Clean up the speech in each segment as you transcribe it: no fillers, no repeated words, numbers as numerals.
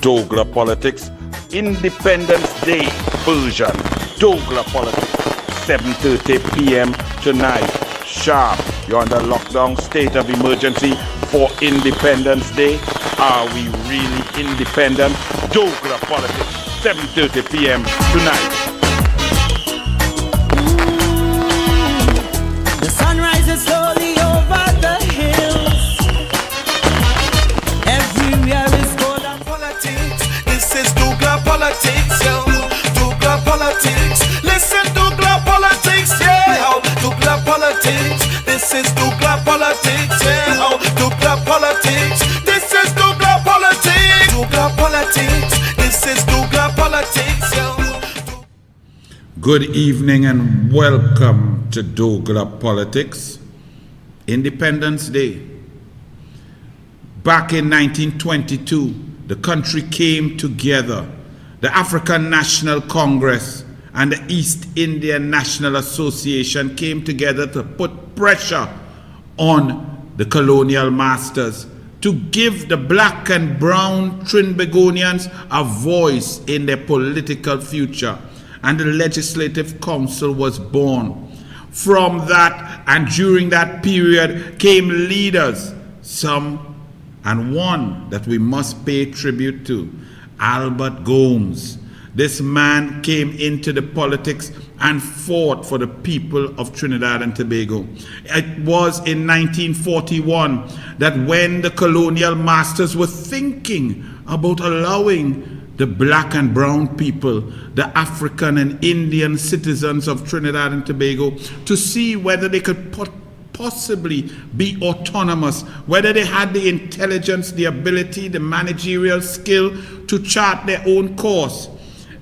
Douglas Politics, Independence Day version. Douglas Politics, 7:30 p.m. tonight. Sharp. You're under lockdown state of emergency for Independence Day. Are we really independent? Douglas Politics, 7:30 p.m. tonight. The sun rises slowly over the hills. Everywhere is gold and politics. This is Douglas Politics, yo. Douglas Politics. Listen, Douglas Politics, yeah. Douglas Politics. This is Douglas Politics, yeah. Douglas Politics. This is Douglas Politics. Douglas Politics. This is Douglas Politics, yo. Good evening and welcome to Douglas Politics. Independence Day. Back in 1922, the country came together. The African National Congress and the East Indian National Association came together to put pressure on the colonial masters to give the black and brown Trinbagonians a voice in their political future. And the Legislative Council was born. From that and during that period came leaders, some and one that we must pay tribute to, Albert Gomes. This man came into the politics and fought for the people of Trinidad and Tobago. It was in 1941 that when the colonial masters were thinking about allowing the black and brown people, the African and Indian citizens of Trinidad and Tobago, to see whether they could possibly be autonomous, whether they had the intelligence, the ability, the managerial skill to chart their own course.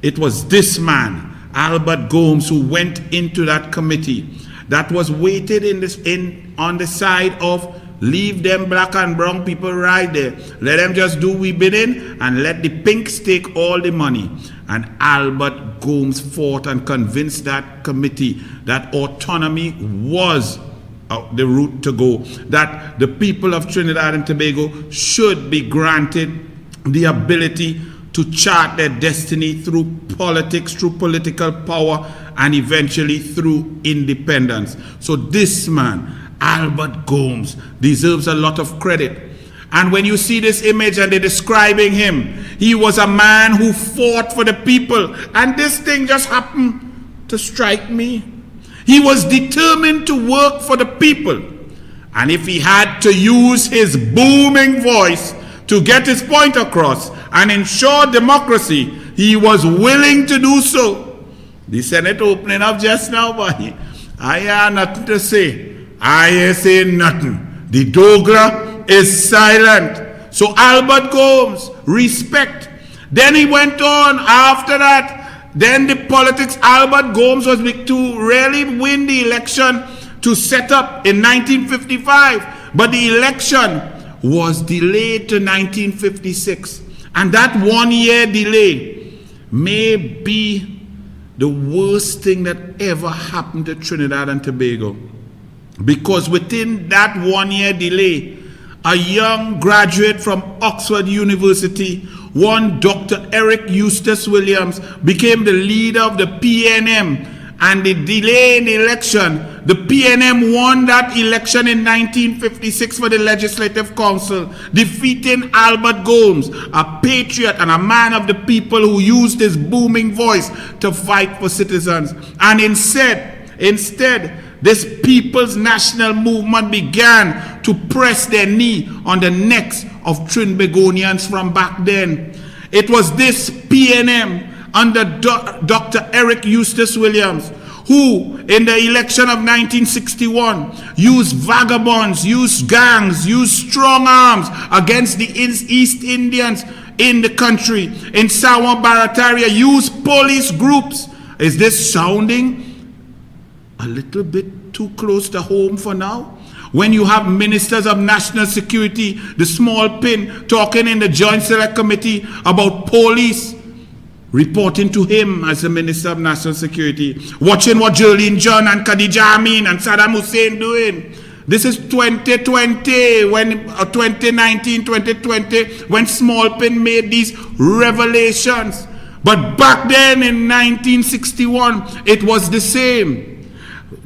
It was this man, Albert Gomes, who went into that committee that was weighted on the side of leave them black and brown people right there. Let them just do we bidding and let the pinks take all the money. And Albert Gomes fought and convinced that committee that autonomy was the route to go, that the people of Trinidad and Tobago should be granted the ability to chart their destiny through politics, through political power, and eventually through independence. So this man, Albert Gomes, deserves a lot of credit. And when you see this image and they're describing him, he was a man who fought for the people. And this thing just happened to strike me. He was determined to work for the people. And if he had to use his booming voice to get his point across and ensure democracy, he was willing to do so. The Senate opening up just now, but I have nothing to say. I say nothing. The Douglas is silent. So Albert Gomes, respect. Then he went on after that. Then the politics, Albert Gomes was to really win the election to set up in 1955. But the election was delayed to 1956. And that 1 year delay may be the worst thing that ever happened to Trinidad and Tobago. Because within that 1 year delay, a young graduate from Oxford University, one Dr. Eric Eustace Williams, became the leader of the PNM. And the delay in the election, the PNM won that election in 1956 for the Legislative Council, defeating Albert Gomes, a patriot and a man of the people who used his booming voice to fight for citizens. And instead, this people's national movement began to press their knee on the necks of Trinbagonians from back then. It was this PNM under Dr. Eric Eustace Williams who, in the election of 1961, used vagabonds, used gangs, used strong arms against the East Indians in the country. In Sawan Barataria, used police groups. Is this sounding a little bit too close to home for now? When you have ministers of national security, the small pin, talking in the Joint Select Committee about police, reporting to him as the Minister of National Security, watching what Jolene John and Khadija Amin and Saddam Hussein doing. This is 2020, when 2019, 2020, when Smallpin made these revelations. But back then in 1961, it was the same.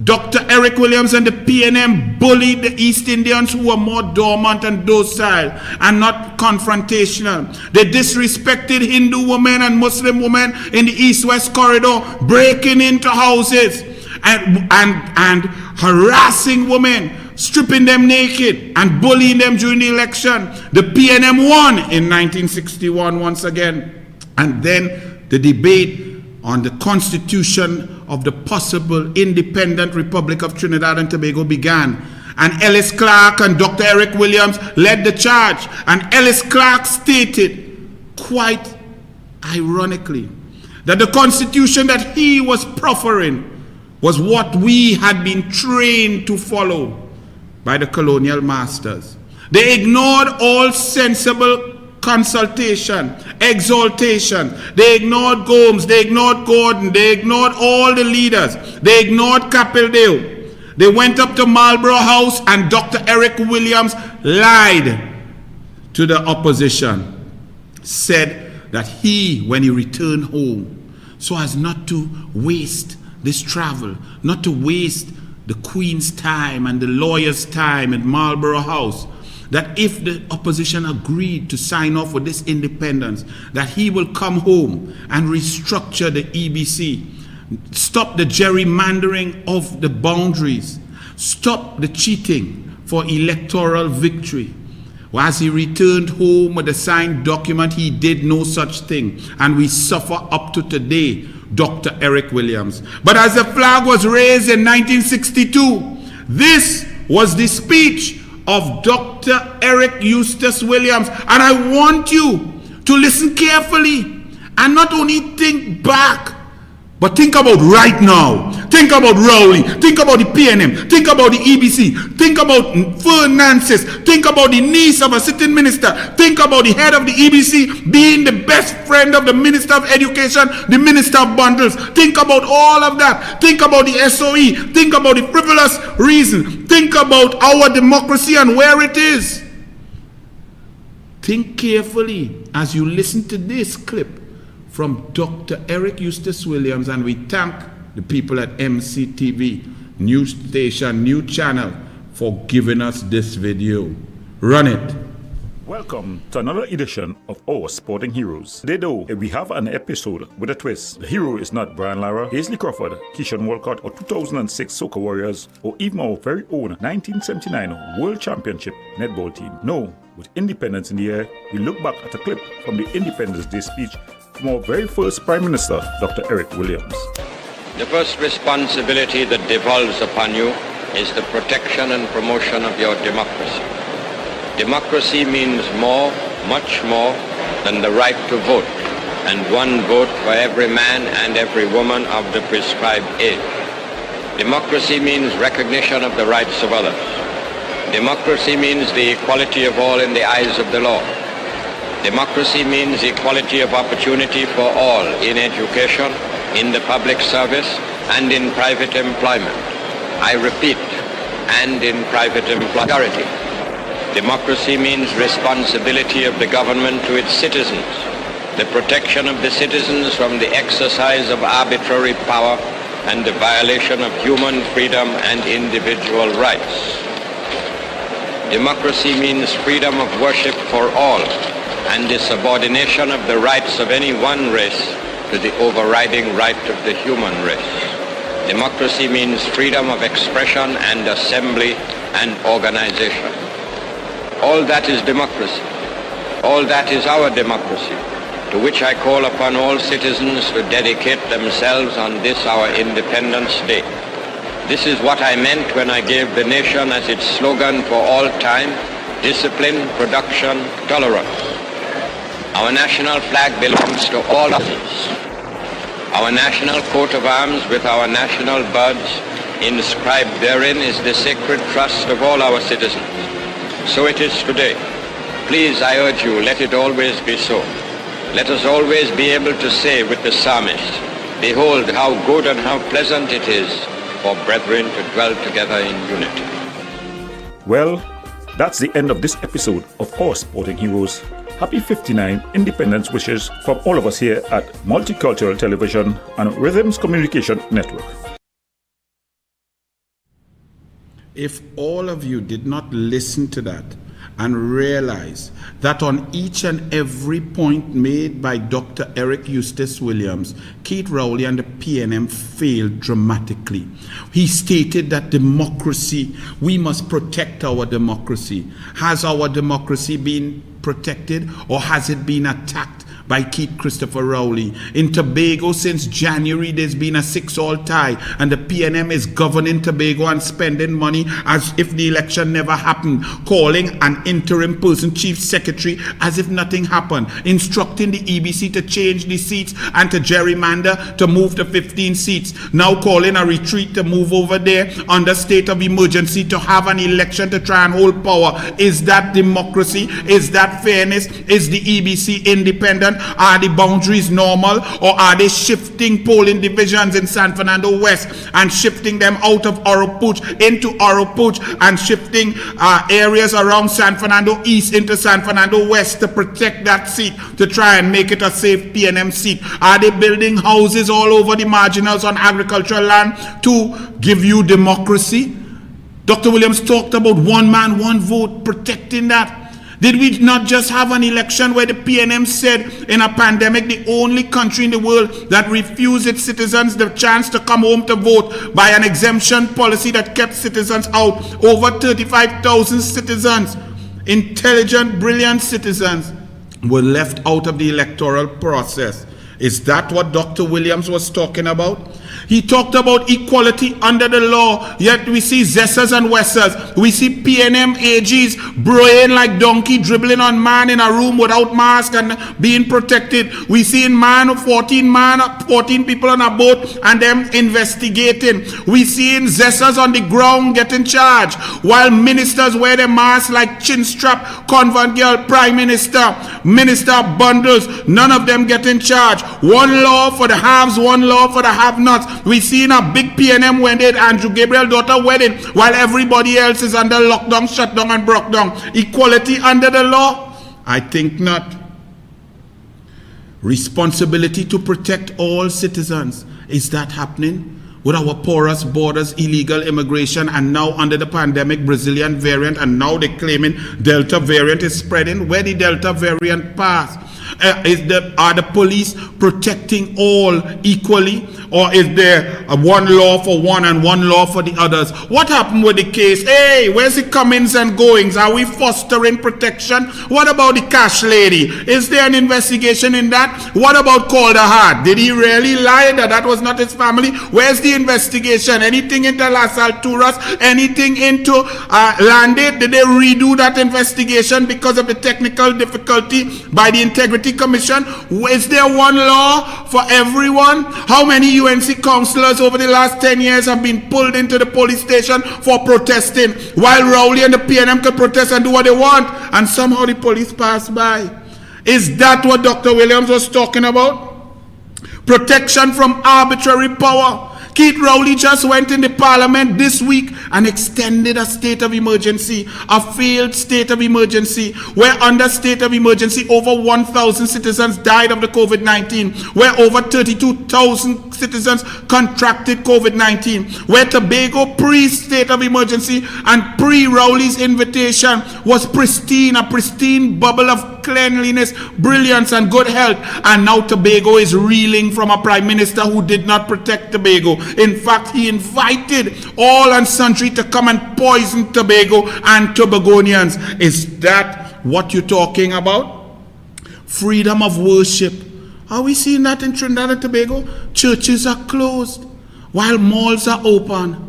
Dr. Eric Williams and the PNM bullied the East Indians who were more dormant and docile and not confrontational. They disrespected Hindu women and Muslim women in the East-West corridor, breaking into houses and harassing women, stripping them naked and bullying them during the election. The PNM won in 1961 once again. And then the debate on the constitution of the possible independent Republic of Trinidad and Tobago began. And Ellis Clark and Dr. Eric Williams led the charge. And Ellis Clark stated, quite ironically, that the constitution that he was proffering was what we had been trained to follow by the colonial masters. They ignored all sensible consultation, exaltation. They ignored Gomes, they ignored Gordon, they ignored all the leaders. They ignored Capildeo. They went up to Marlborough House and Dr. Eric Williams lied to the opposition, said that he, when he returned home, so as not to waste this travel, not to waste the Queen's time and the lawyer's time at Marlborough House, that if the opposition agreed to sign off with this independence, that he will come home and restructure the EBC, stop the gerrymandering of the boundaries, stop the cheating for electoral victory. Well, as he returned home with a signed document, he did no such thing, and we suffer up to today, Dr. Eric Williams. But as the flag was raised in 1962, this was the speech of Dr. Eric Eustace Williams. And I want you to listen carefully and not only think back, but think about right now. Think about Rowley. Think about the PNM. Think about the EBC. Think about Fernandes. Think about the niece of a sitting minister. Think about the head of the EBC being the best friend of the Minister of Education, the Minister of Bundles. Think about all of that. Think about the SOE. Think about the frivolous reason. Think about our democracy and where it is. Think carefully as you listen to this clip from Dr. Eric Eustace Williams, and we thank the people at MCTV, news station, new channel, for giving us this video. Run it. Welcome to another edition of Our Sporting Heroes. Today though, we have an episode with a twist. The hero is not Brian Lara, Hazley Crawford, Keishon Walcott, or 2006 Soca Warriors, or even our very own 1979 World Championship netball team. No, with independence in the air, we look back at a clip from the Independence Day speech from our very first Prime Minister, Dr. Eric Williams. The first responsibility that devolves upon you is the protection and promotion of your democracy. Democracy means more, much more, than the right to vote, and one vote for every man and every woman of the prescribed age. Democracy means recognition of the rights of others. Democracy means the equality of all in the eyes of the law. Democracy means equality of opportunity for all in education, in the public service, and in private employment. I repeat, and in private employment. Democracy means responsibility of the government to its citizens, the protection of the citizens from the exercise of arbitrary power and the violation of human freedom and individual rights. Democracy means freedom of worship for all, and the subordination of the rights of any one race to the overriding right of the human race. Democracy means freedom of expression and assembly and organization. All that is democracy. All that is our democracy, to which I call upon all citizens to dedicate themselves on this our Independence Day. This is what I meant when I gave the nation as its slogan for all time: discipline, production, tolerance. Our national flag belongs to all of us. Our national coat of arms with our national birds inscribed therein is the sacred trust of all our citizens. So it is today. Please, I urge you, let it always be so. Let us always be able to say with the psalmist, behold how good and how pleasant it is for brethren to dwell together in unity. Well, that's the end of this episode of Our Sporting Heroes. Happy 59 Independence wishes from all of us here at Multicultural Television and Rhythms Communication Network. If all of you did not listen to that and realize that on each and every point made by Dr. Eric Eustace Williams, Keith Rowley and the PNM failed dramatically. He stated that democracy, we must protect our democracy. Has our democracy been protected, or has it been attacked by Keith Christopher Rowley? In Tobago, since January, there's been a 6-all tie, and the PNM is governing Tobago and spending money as if the election never happened, calling an interim person chief secretary as if nothing happened, instructing the EBC to change the seats and to gerrymander to move to 15 seats, now calling a retreat to move over there under state of emergency to have an election to try and hold power. Is that democracy? Is that fairness? Is the EBC independent? Are the boundaries normal, or are they shifting polling divisions in San Fernando West and shifting them out of Oropouche into Oropouche and shifting areas around San Fernando East into San Fernando West to protect that seat, to try and make it a safe PNM seat? Are they building houses all over the marginals on agricultural land to give you democracy? Dr. Williams talked about one man, one vote, protecting that. Did we not just have an election where the PNM said in a pandemic, the only country in the world that refused its citizens the chance to come home to vote by an exemption policy that kept citizens out? Over 35,000 citizens, intelligent, brilliant citizens, were left out of the electoral process. Is that what Dr. Williams was talking about? He talked about equality under the law, yet we see Zessers and Wessers. We see PNM AGs braying like donkey, dribbling on man in a room without mask and being protected. We see in 14 people on a boat and them investigating. We see in Zessers on the ground getting charged, while ministers wear their masks like chin strap, convent girl, prime minister, minister bundles, none of them getting charged. One law for the haves, one law for the have-nots. We see in a big PNM when they had Andrew Gabriel's daughter wedding, while everybody else is under lockdown, shutdown, and broke down. Equality under the law? I think not. Responsibility to protect all citizens. Is that happening? With our porous borders, illegal immigration, and now under the pandemic, Brazilian variant, and now they're claiming Delta variant is spreading. Where the Delta variant pass? Are the police protecting all equally, or is there one law for one and one law for the others? What happened with the case? Hey, where's the comings and goings? Are we fostering protection? What about the cash lady? Is there an investigation in that? What about Calderhart? Did he really lie that was not his family? Where's the investigation? Anything into Las Alturas? Anything into Landed? Did they redo that investigation because of the technical difficulty by the Integrity Commission? Is there one law for everyone? How many UNC councillors over the last 10 years have been pulled into the police station for protesting, while Rowley and the PNM could protest and do what they want, and somehow the police pass by? Is that what Dr. Williams was talking about? Protection from arbitrary power. Keith Rowley just went in the parliament this week and extended a state of emergency, a failed state of emergency, where under state of emergency over 1,000 citizens died of the COVID-19, where over 32,000 citizens contracted COVID-19, where Tobago pre-state of emergency and pre-Rowley's invitation was pristine, a pristine bubble of cleanliness, brilliance, and good health, and now Tobago is reeling from a prime minister who did not protect Tobago. In fact, he invited all and sundry to come and poison Tobago and Tobagonians. Is that what you're talking about? Freedom of worship. Are we seeing that in Trinidad and Tobago? Churches are closed while malls are open.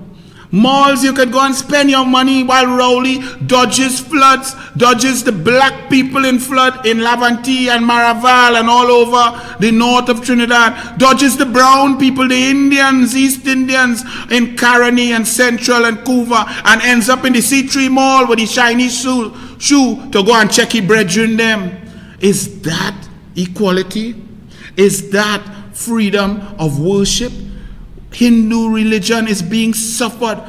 Malls, you could go and spend your money, while Rowley dodges floods, dodges the black people in flood in Laventille and Maraval and all over the north of Trinidad, dodges the brown people, the Indians, East Indians in Caroni and Central and Couva, and ends up in the C3 Mall with the shiny shoe to go and check his brethren them. Is that equality? Is that freedom of worship? Hindu religion is being suffered.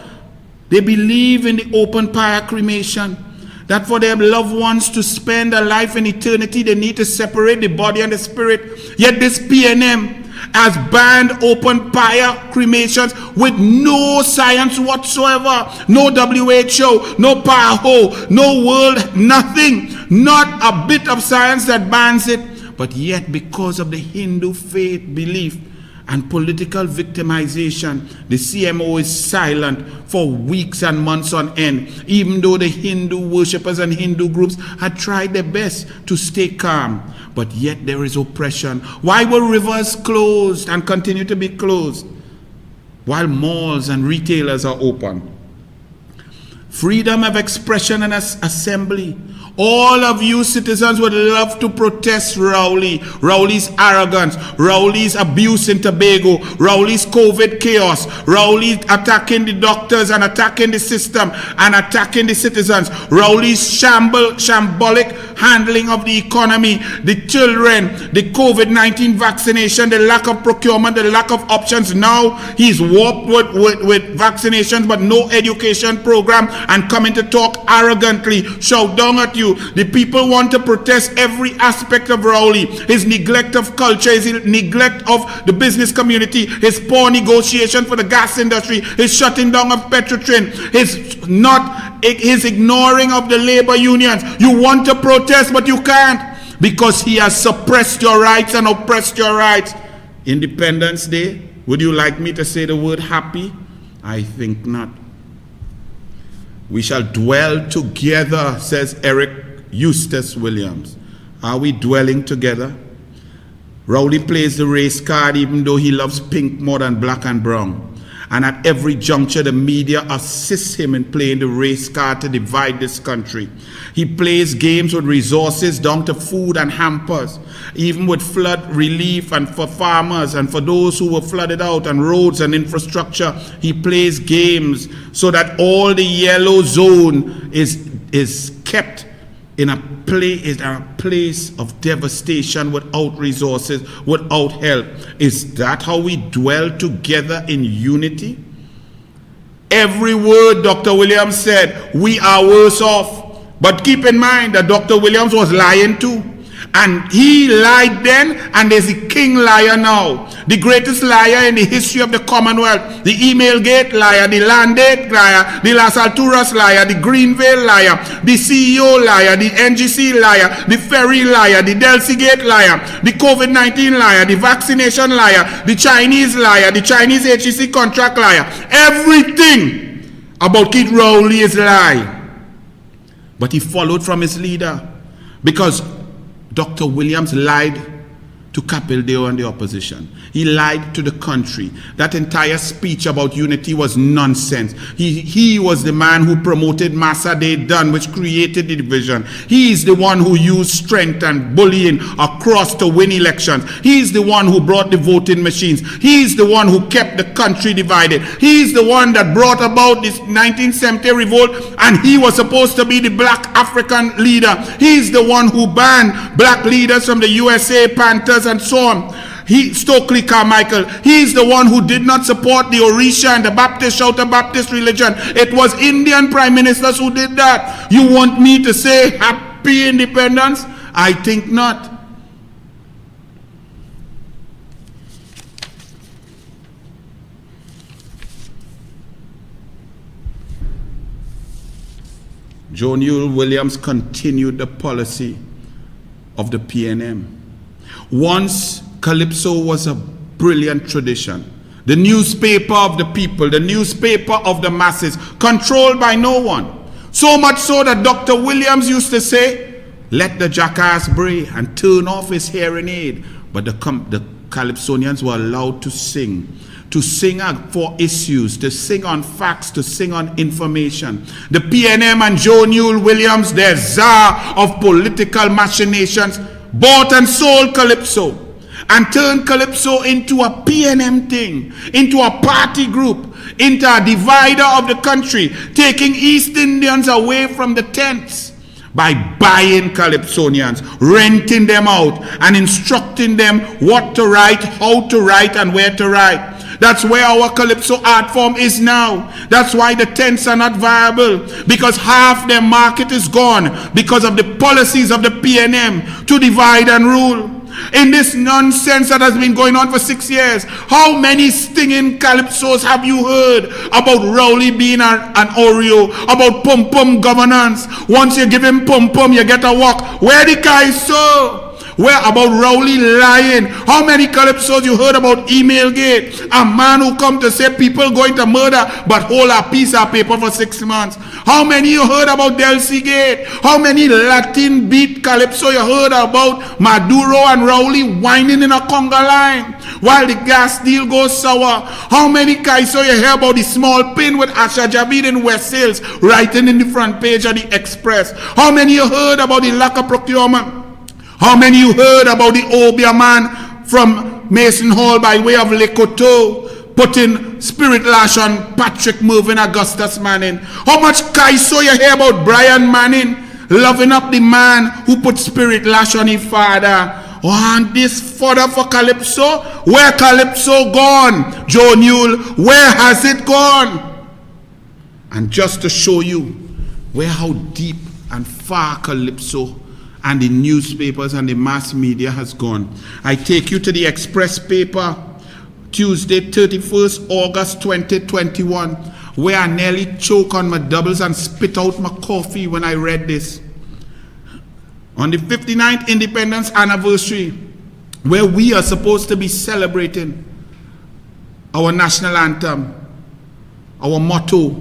They believe in the open fire cremation, that for their loved ones to spend a life in eternity, they need to separate the body and the spirit. Yet this PNM has banned open fire cremations with no science whatsoever. No WHO, no PAHO, no world, nothing. Not a bit of science that bans it. But yet, because of the Hindu faith belief and political victimization, the CMO is silent for weeks and months on end, even though the Hindu worshippers and Hindu groups had tried their best to stay calm. But yet there is oppression. Why were rivers closed and continue to be closed while malls and retailers are open? Freedom of expression and assembly. All of you citizens would love to protest Rowley's arrogance, Rowley's abuse in Tobago, Rowley's COVID chaos, Rowley attacking the doctors and attacking the system and attacking the citizens, Rowley's shambolic handling of the economy, the children, the COVID-19 vaccination, the lack of procurement, the lack of options. Now he's warped with vaccinations but no education program, and coming to talk arrogantly, shout down at you. The people want to protest every aspect of Rowley, his neglect of culture, his neglect of the business community, his poor negotiation for the gas industry, his shutting down of Petrotrin, his ignoring of the labor unions. You want to protest but you can't, because he has suppressed your rights and oppressed your rights. Independence Day, would you like me to say the word happy? I think not. We shall dwell together, says Eric Eustace Williams. Are we dwelling together? Rowley plays the race card even though he loves pink more than black and brown. And at every juncture, the media assists him in playing the race card to divide this country. He plays games with resources down to food and hampers, even with flood relief and for farmers and for those who were flooded out, and roads and infrastructure. He plays games so that all the yellow zone is kept in a place of devastation, without resources, without help. Is that how we dwell together in unity? Every word Dr. Williams said, we are worse off. But keep in mind that Dr. Williams was lying too. And he lied then, and there's a king liar now. The greatest liar in the history of the Commonwealth. The email gate liar, the land gate liar, the Las Alturas liar, the Greenvale liar, the CEO liar, the NGC liar, the ferry liar, the Delcy gate liar, the COVID-19 liar, the vaccination liar, the Chinese liar, the Chinese HEC contract liar. Everything about Keith Rowley is lie. But he followed from his leader, because Dr. Williams lied to Capildeo and the opposition. He lied to the country. That entire speech about unity was nonsense. He was the man who promoted Massa Day Done, which created the division. He is the one who used strength and bullying across to win elections. He is the one who brought the voting machines. He is the one who kept the country divided. He is the one that brought about this 1970 revolt, and he was supposed to be the black African leader. He is the one who banned black leaders from the USA, Panthers, and so on. Stokely Carmichael, he's the one who did not support the Orisha and the Baptist Shouter Baptist religion. It was Indian prime ministers who did that. You want me to say happy independence? I think not. Joe Newell Williams continued the policy of the PNM. Once, Calypso was a brilliant tradition. The newspaper of the people, the newspaper of the masses, controlled by no one. So much so that Dr. Williams used to say, let the jackass bray, and turn off his hearing aid. But the Calypsonians were allowed to sing for issues, to sing on facts, to sing on information. The PNM and Joe Newell Williams, their czar of political machinations, bought and sold Calypso and turned Calypso into a PNM thing, into a party group, into a divider of the country, taking East Indians away from the tents by buying Calypsonians, renting them out, and instructing them what to write, how to write, and where to write. That's where our calypso art form is now. That's why the tents are not viable, because half their market is gone because of the policies of the PNM to divide and rule. In this nonsense that has been going on for 6 years, how many stinging calypsos have you heard about Rowley being an Oreo, about Pum Pum governance? Once you give him Pum Pum, you get a walk. Where the Kaiso? Where about Rowley lying? How many calypsos you heard about Emailgate? A man who come to say people going to murder but hold a piece of paper for 6 months. How many you heard about Delcy Gate? How many Latin beat calypso you heard about Maduro and Rowley whining in a conga line while the gas deal goes sour? How many Kaiso you hear about the small pin with Asha Javid in West Hills writing in the front page of the Express? How many you heard about the lack of procurement? How many you heard about the Obia man from Mason Hall by way of Lekoto putting spirit lash on Patrick Mervyn Augustus Manning? How much Kaiso you hear about Brian Manning loving up the man who put spirit lash on his father? Oh, and this fodder for Calypso? Where Calypso gone? Joe Newell, where has it gone? And just to show you where how deep and far Calypso and the newspapers and the mass media has gone, I take you to the Express paper, Tuesday, 31st August 2021, where I nearly choke on my doubles and spit out my coffee when I read this. On the 59th Independence Anniversary, where we are supposed to be celebrating our national anthem, our motto,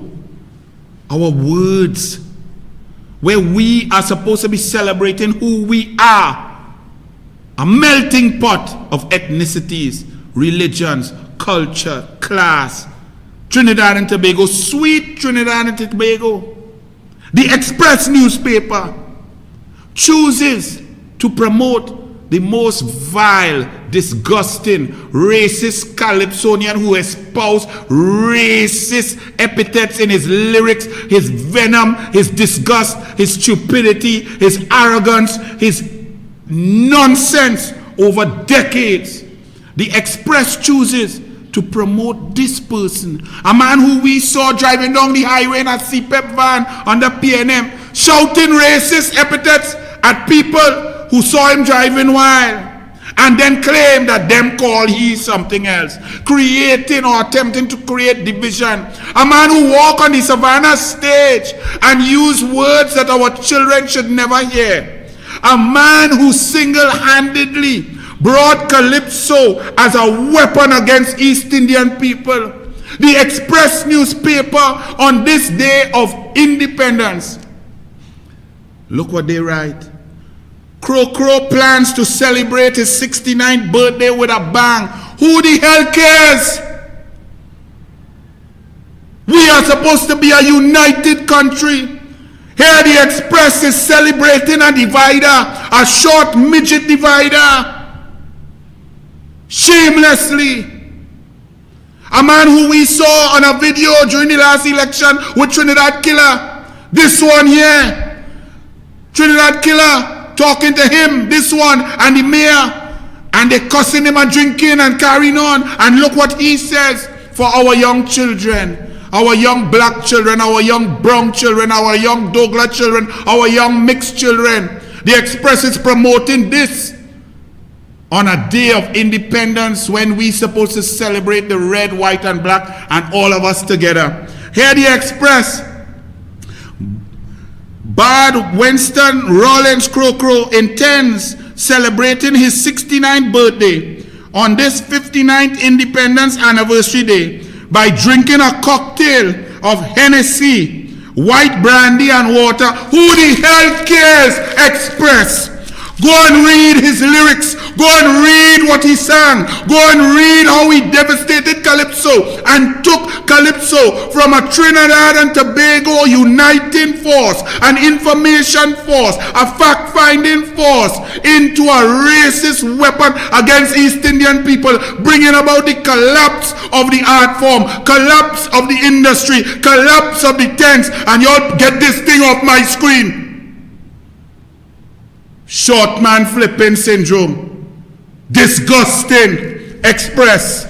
our words, where we are supposed to be celebrating who we are, a melting pot of ethnicities, religions, culture, class. Trinidad and Tobago, sweet Trinidad and Tobago. The Express newspaper chooses to promote the most vile, disgusting, racist Calypsonian who espoused racist epithets in his lyrics, his venom, his disgust, his stupidity, his arrogance, his nonsense over decades. The Express chooses to promote this person, a man who we saw driving down the highway in a CPEP van under PNM, shouting racist epithets at people who saw him driving wild, and then claim that them call he something else, creating or attempting to create division. A man who walk on the Savannah stage and use words that our children should never hear. A man who single-handedly brought Calypso as a weapon against East Indian people. The Express newspaper on this day of independence, look what they write. Crow plans to celebrate his 69th birthday with a bang. Who the hell cares? We are supposed to be a united country. Here the Express is celebrating a divider, a short midget divider. Shamelessly. A man who we saw on a video during the last election with Trinidad Killer. This one here. Trinidad Killer talking to him, this one, and the mayor, and they cussing him and drinking and carrying on. And look what he says for our young children, our young black children, our young brown children, our young Douglas children, our young mixed children. The Express is promoting this on a day of independence when we're supposed to celebrate the red, white, and black, and all of us together. Here the Express. Bard Winston Rollins Crow intends celebrating his 69th birthday on this 59th Independence Anniversary Day by drinking a cocktail of Hennessy, white brandy and water. Who the hell cares? Express. Go and read his lyrics. Go and read what he sang. Go and read how he devastated Calypso and took Calypso from a Trinidad and Tobago uniting force, an information force, a fact-finding force, into a racist weapon against East Indian people, bringing about the collapse of the art form, collapse of the industry, collapse of the tents. And y'all get this thing off my screen. Short man flipping syndrome. Disgusting. Express.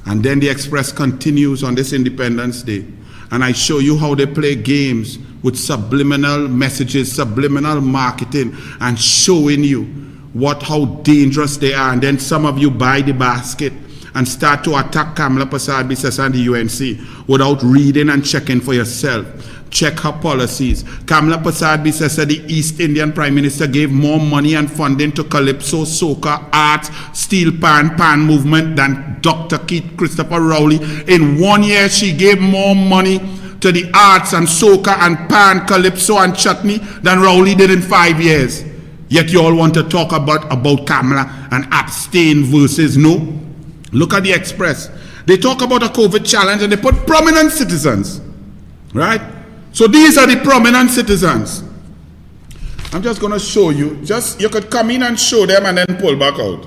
And then the Express continues on this Independence Day. And I show you how they play games with subliminal messages, subliminal marketing, and showing you how dangerous they are. And then some of you buy the basket and start to attack Kamala Persad-Bissessar and the UNC without reading and checking for yourself. Check her policies. Kamala Persad-Bissessar, the East Indian Prime Minister, gave more money and funding to Calypso, soca, arts, steel pan movement than Dr. Keith Christopher Rowley. In 1 year, she gave more money to the arts and soca and pan, Calypso and chutney than Rowley did in 5 years. Yet you all want to talk about Kamala and abstain versus no. Look at the Express. They talk about a COVID challenge and they put prominent citizens. Right? So these are the prominent citizens. I'm just going to show you. You could come in and show them and then pull back out.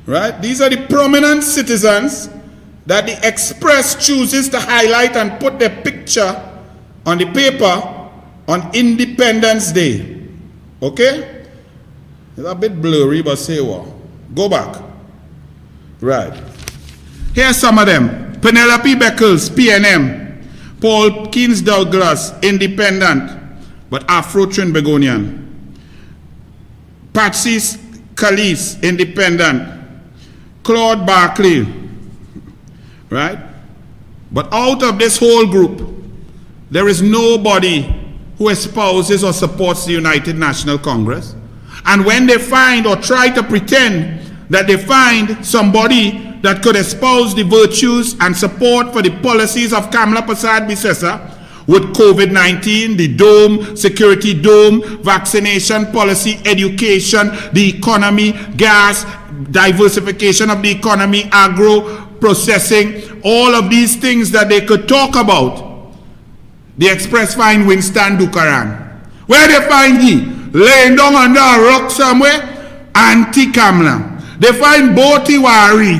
Right? These are the prominent citizens that the Express chooses to highlight and put their picture on the paper on Independence Day. Okay? It's a bit blurry, but say what? Go back. Right. Here's some of them. Penelope Beckles, PNM. Paul Keynes Douglas, Independent, but Afro-Trinbagonian. Patsy Calise, Independent. Claude Barclay. Right? But out of this whole group, there is nobody who espouses or supports the United National Congress. And when they find or try to pretend that they find somebody that could espouse the virtues and support for the policies of Kamala Persad-Bissessar with COVID-19, the dome, security dome, vaccination policy, education, the economy, gas, diversification of the economy, agro, processing, all of these things that they could talk about, the Express find Winston Dukaran. Where they find he? Laying down under a rock somewhere, anti-Kamala. They find Boti Wari,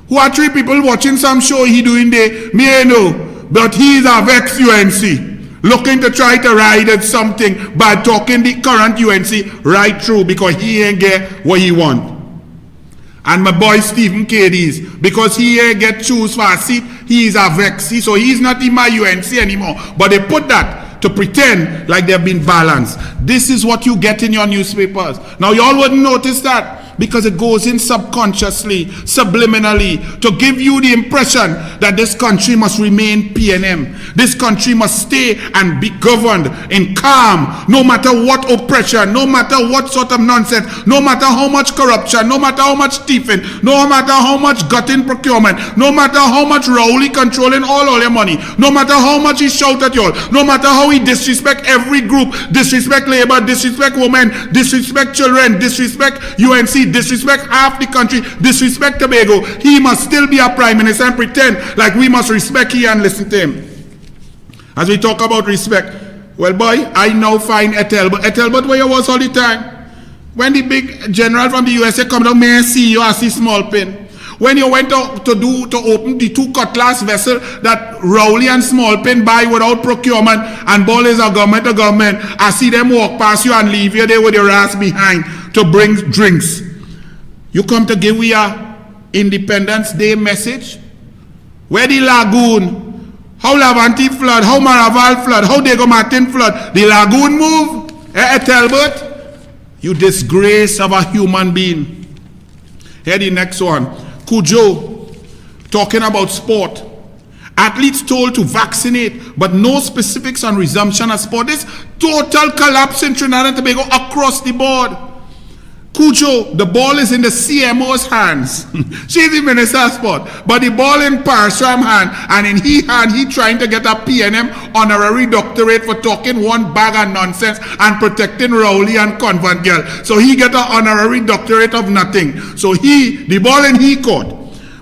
who are 3 people watching some show he doing there, me know, but he's a vex UNC, looking to try to ride at something by talking the current UNC right through because he ain't get what he want. And my boy Stephen Cadiz, because he ain't get choose for a seat, he is a vexy, so he's not in my UNC anymore. But they put that to pretend like they've been balanced. This is what you get in your newspapers. Now y'all wouldn't notice that because it goes in subconsciously, subliminally, to give you the impression that this country must remain PNM. This country must stay and be governed in calm, no matter what oppression, no matter what sort of nonsense, no matter how much corruption, no matter how much thieving, no matter how much gutting procurement, no matter how much Rowley controlling all your money, no matter how much he shout at you all, no matter how he disrespect every group, disrespect labor, disrespect women, disrespect children, disrespect UNC, disrespect half the country, disrespect Tobago, he must still be a prime minister and pretend like we must respect him and listen to him. As we talk about respect, well boy, I now find Ethelbert where you was all the time. When the big general from the USA come down, may I see you, I see small pin. When you went to open the 2 cutlass vessel that Rowley and Smallpin buy without procurement and ball is a government to government, I see them walk past you and leave you there with your ass behind to bring drinks. You come to give we a Independence Day message? Where the lagoon? How Lavanti flood? How Maraval flood? How Diego Martin flood? The lagoon move? Ethelbert? You disgrace of a human being. Here the next one. Cujo, talking about sport. Athletes told to vaccinate, but no specifics on resumption of sport. This total collapse in Trinidad and Tobago across the board. Cujo, the ball is in the CMO's hands. She's the Minister of Sport. But the ball in Parshram's hand, and in his hand, he trying to get a PNM honorary doctorate for talking one bag of nonsense and protecting Rowley and Convent Girl. So he get an honorary doctorate of nothing. So the ball in court.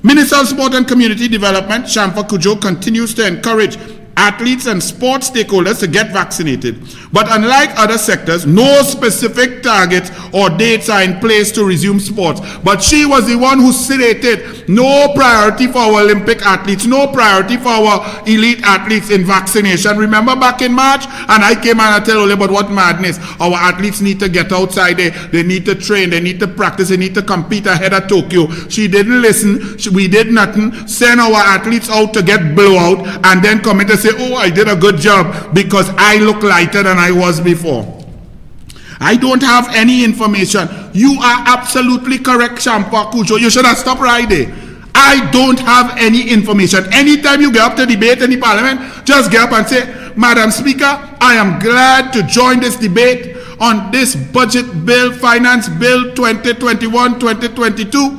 Minister of Sport and Community Development, Shamfa Cujo, continues to encourage athletes and sports stakeholders to get vaccinated. But unlike other sectors, no specific targets or dates are in place to resume sports. But she was the one who stated no priority for our Olympic athletes, no priority for our elite athletes in vaccination. Remember back in March? And I came and I tell Ole, but what madness. Our athletes need to get outside there. They need to train. They need to practice. They need to compete ahead of Tokyo. She didn't listen. We did nothing. Send our athletes out to get blowout and then come in to say, oh, I did a good job because I look lighter than I was before. I don't have any information. You are absolutely correct, Shampa Kujo. You should have stopped right there. I don't have any information. Anytime you get up to debate in the parliament, just get up and say, Madam Speaker, I am glad to join this debate on this budget bill, finance bill 2021-2022.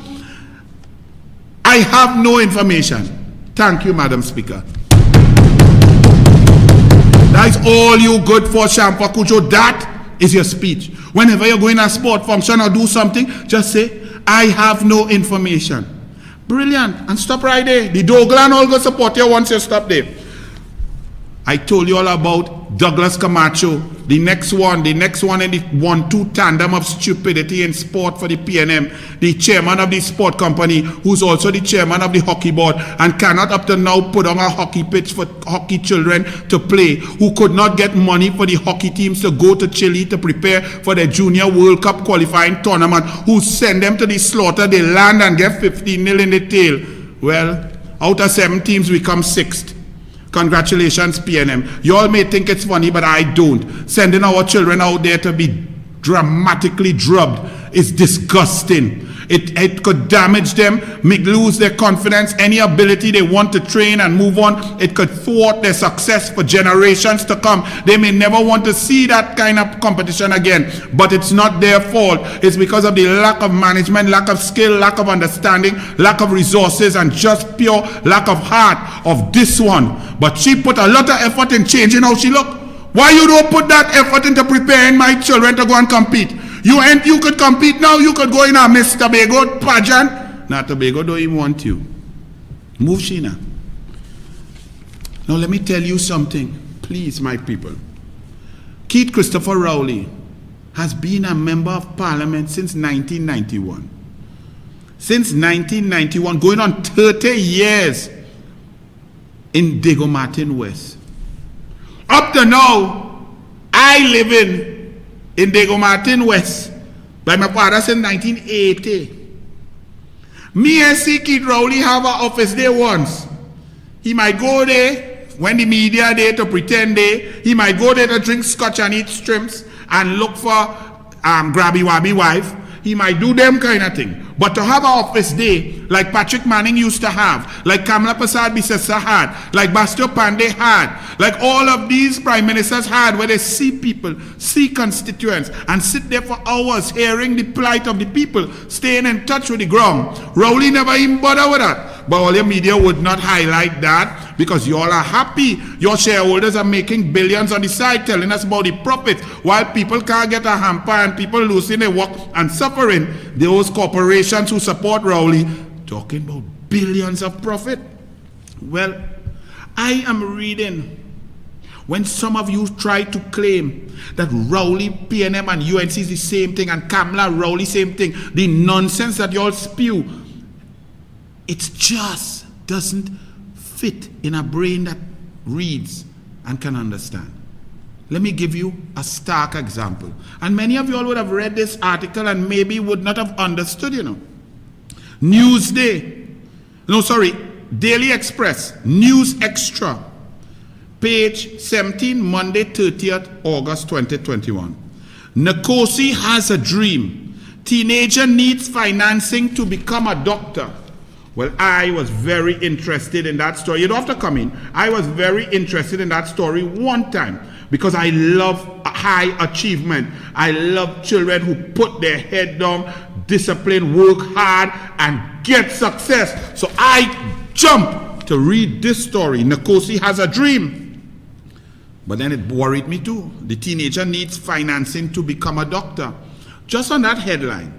I have no information. Thank you, Madam Speaker. That is all you good for, Shampa Kujo. That is your speech. Whenever you're going to a sport function or do something, just say, I have no information. Brilliant. And stop right there. The Douglas all go support you once you stop there. I told you all about Douglas Camacho, the next one in the 1-2 tandem of stupidity in sport for the PNM, the chairman of the sport company, who's also the chairman of the hockey board, and cannot up to now put on a hockey pitch for hockey children to play, who could not get money for the hockey teams to go to Chile to prepare for the Junior World Cup qualifying tournament, who send them to the slaughter, they land and get 15-0 in the tail. Well, out of 7 teams, we come 6th. Congratulations, PNM. You all may think it's funny, but I don't. Sending our children out there to be dramatically drubbed is disgusting. It could damage them, make lose their confidence, any ability they want to train and move on. It could thwart their success for generations to come. They may never want to see that kind of competition again, but it's not their fault. It's because of the lack of management, lack of skill, lack of understanding, lack of resources, and just pure lack of heart of this one. But she put a lot of effort in changing how she look. Why you don't put that effort into preparing my children to go and compete? You could compete now. You could go in a Miss Tobago pageant. Now Tobago don't even want you. Move, Sheena. Now let me tell you something, please, my people. Keith Christopher Rowley has been a member of parliament since 1991. Since 1991, going on 30 years in Dago Martin West. Up to now, I live in Dago Martin West by my father since 1980. Me and see Keith Rowley have an office there once. He might go there when the media there to pretend there. He might go there to drink scotch and eat shrimps and look for grabby wabby wife. He might do them kind of thing. But to have an office day like Patrick Manning used to have, like Kamala Persad-Bissessar had, like Bastio Pandey had, like all of these prime ministers had, where they see people, see constituents, and sit there for hours hearing the plight of the people, staying in touch with the ground. Rowley never even bother with that. But all your media would not highlight that because you all are happy. Your shareholders are making billions on the side telling us about the profits, while people can't get a hamper and people losing their work and suffering. Those corporations who support Rowley talking about billions of profit. Well, I am reading when some of you try to claim that Rowley, PNM and UNC is the same thing and Kamala Rowley same thing, the nonsense that you all spew, it just doesn't fit in a brain that reads and can understand. Let me give you a stark example. And many of you all would have read this article and maybe would not have understood, Daily Express, News Extra, page 17, Monday, 30th August 2021. Nkosi has a dream. Teenager needs financing to become a doctor. Well, I was very interested in that story. You don't have to come in. I was very interested in that story one time because I love high achievement. I love children who put their head down, discipline, work hard, and get success. So I jumped to read this story. Nkosi has a dream. But then it worried me too. The teenager needs financing to become a doctor. Just on that headline.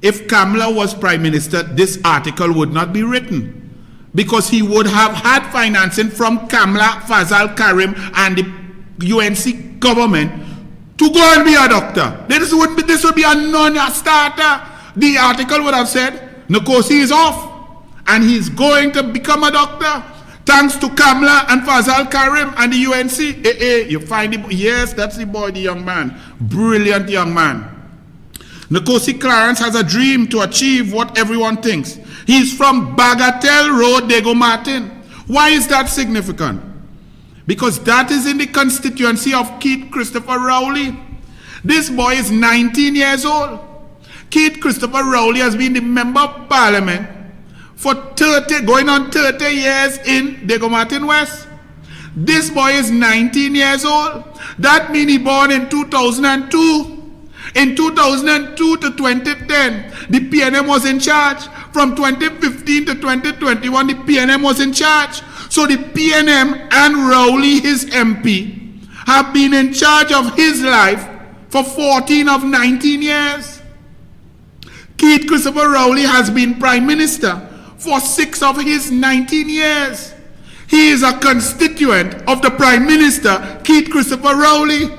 If Kamala was Prime Minister, this article would not be written. because he would have had financing from Kamala, Fazal Karim, and the UNC government to go and be a doctor. This would be a non-starter. The article would have said, Nkosi is off, and he's going to become a doctor. Thanks to Kamala and Fazal Karim and the UNC. You find him. Yes, that's the boy, the young man. Brilliant young man. Nkosi Clarence has a dream to achieve what everyone thinks. He's from Bagatelle Road, Diego Martin. Why is that significant? Because that is in the constituency of Keith Christopher Rowley. This boy is 19 years old. Keith Christopher Rowley has been the member of parliament for going on 30 years in Diego Martin West. This boy is 19 years old. That means he born in 2002. In 2002 to 2010, the PNM was in charge. From 2015 to 2021, the PNM was in charge. So the PNM and Rowley, his MP, have been in charge of his life for 14 of 19 years. Keith Christopher Rowley has been Prime Minister for 6 of his 19 years. He is a constituent of the Prime Minister, Keith Christopher Rowley.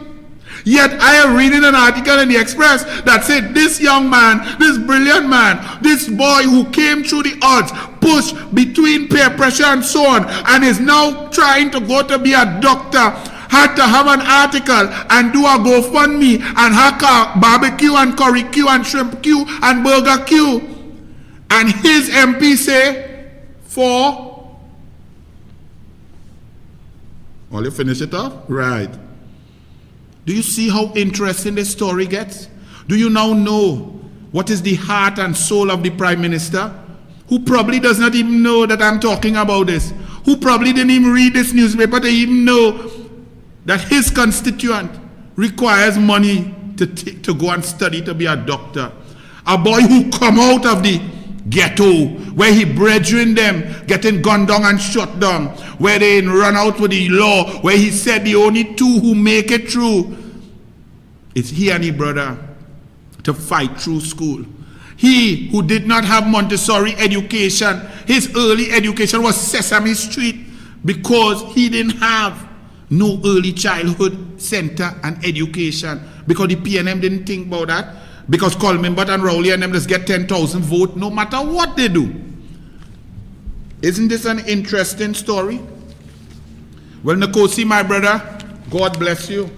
Yet I am reading an article in the Express that said this young man, this brilliant man, this boy who came through the odds, pushed between peer pressure and so on, and is now trying to go to be a doctor, had to have an article and do a GoFundMe and hack a barbecue and curry queue and shrimp queue and burger queue. And his MP say, for... Will you finish it up? Right. Do you see how interesting this story gets? Do you now know what is the heart and soul of the Prime Minister? Who probably does not even know that I'm talking about this. Who probably didn't even read this newspaper to even know that his constituent requires money to go and study to be a doctor. A boy who come out of the ghetto, where he brethren them getting gunned down and shot down, where they run out with the law, where he said the only 2 who make it through is he and his brother to fight through school. He who did not have Montessori education, his early education was Sesame Street, because he didn't have no early childhood center and education, because the PNM didn't think about that. Because Coleman Butt and Rowley and them just get 10,000 votes no matter what they do. Isn't this an interesting story? Well, Nkosi, my brother, God bless you.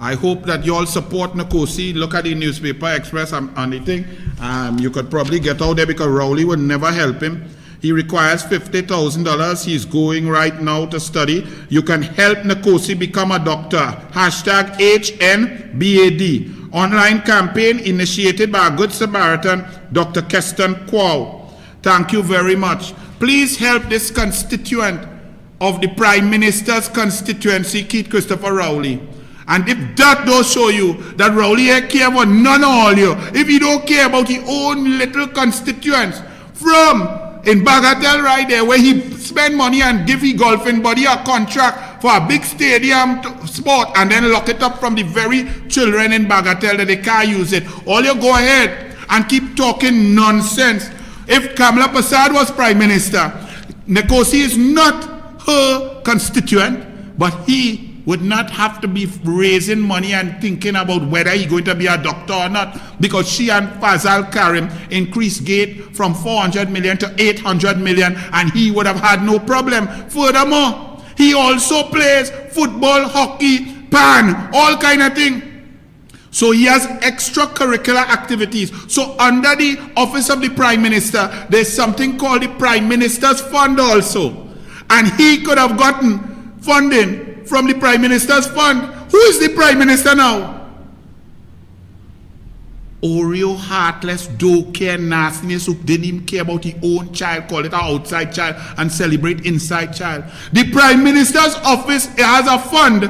I hope that you all support Nkosi. Look at the newspaper Express on the thing. You could probably get out there because Rowley would never help him. He requires $50,000. He's going right now to study. You can help Nkosi become a doctor. Hashtag HNBAD. Online campaign initiated by a good Samaritan, Dr. Keston Kwao. Thank you very much. Please help this constituent of the Prime Minister's constituency, Keith Christopher Rowley. And if that does show you that Rowley care about none of all you, if you don't care about his own little constituents, from in Bagatelle right there, where he spend money and give his golfing buddy a contract for a big stadium sport and then lock it up from the very children in Bagatelle that they can't use it. All you go ahead and keep talking nonsense. If Kamala Prasad was Prime Minister, Nkosi is not her constituent, but he would not have to be raising money and thinking about whether he's going to be a doctor or not, because she and Fazal Karim increased gate from 400 million to 800 million, and he would have had no problem. Furthermore, he also plays football, hockey, pan, all kind of thing. So he has extracurricular activities. So under the office of the Prime Minister, there's something called the Prime Minister's Fund also. And he could have gotten funding from the Prime Minister's Fund. Who is the Prime Minister now? Oreo, heartless, don't care, nastiness, who didn't even care about his own child, call it an outside child, and celebrate inside child. The Prime Minister's office has a fund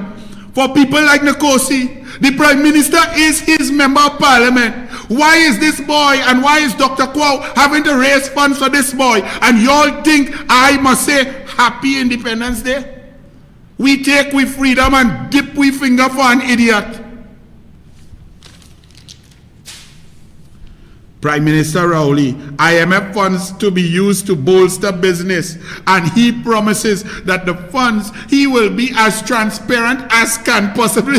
for people like Nkosi. The Prime Minister is his member of parliament. Why is this boy and why is Dr. Kwao having to raise funds for this boy? And y'all think I must say Happy Independence Day? We take we freedom and dip we finger for an idiot. Prime Minister Rowley, IMF funds to be used to bolster business, and he promises that the funds, he will be as transparent as can possibly.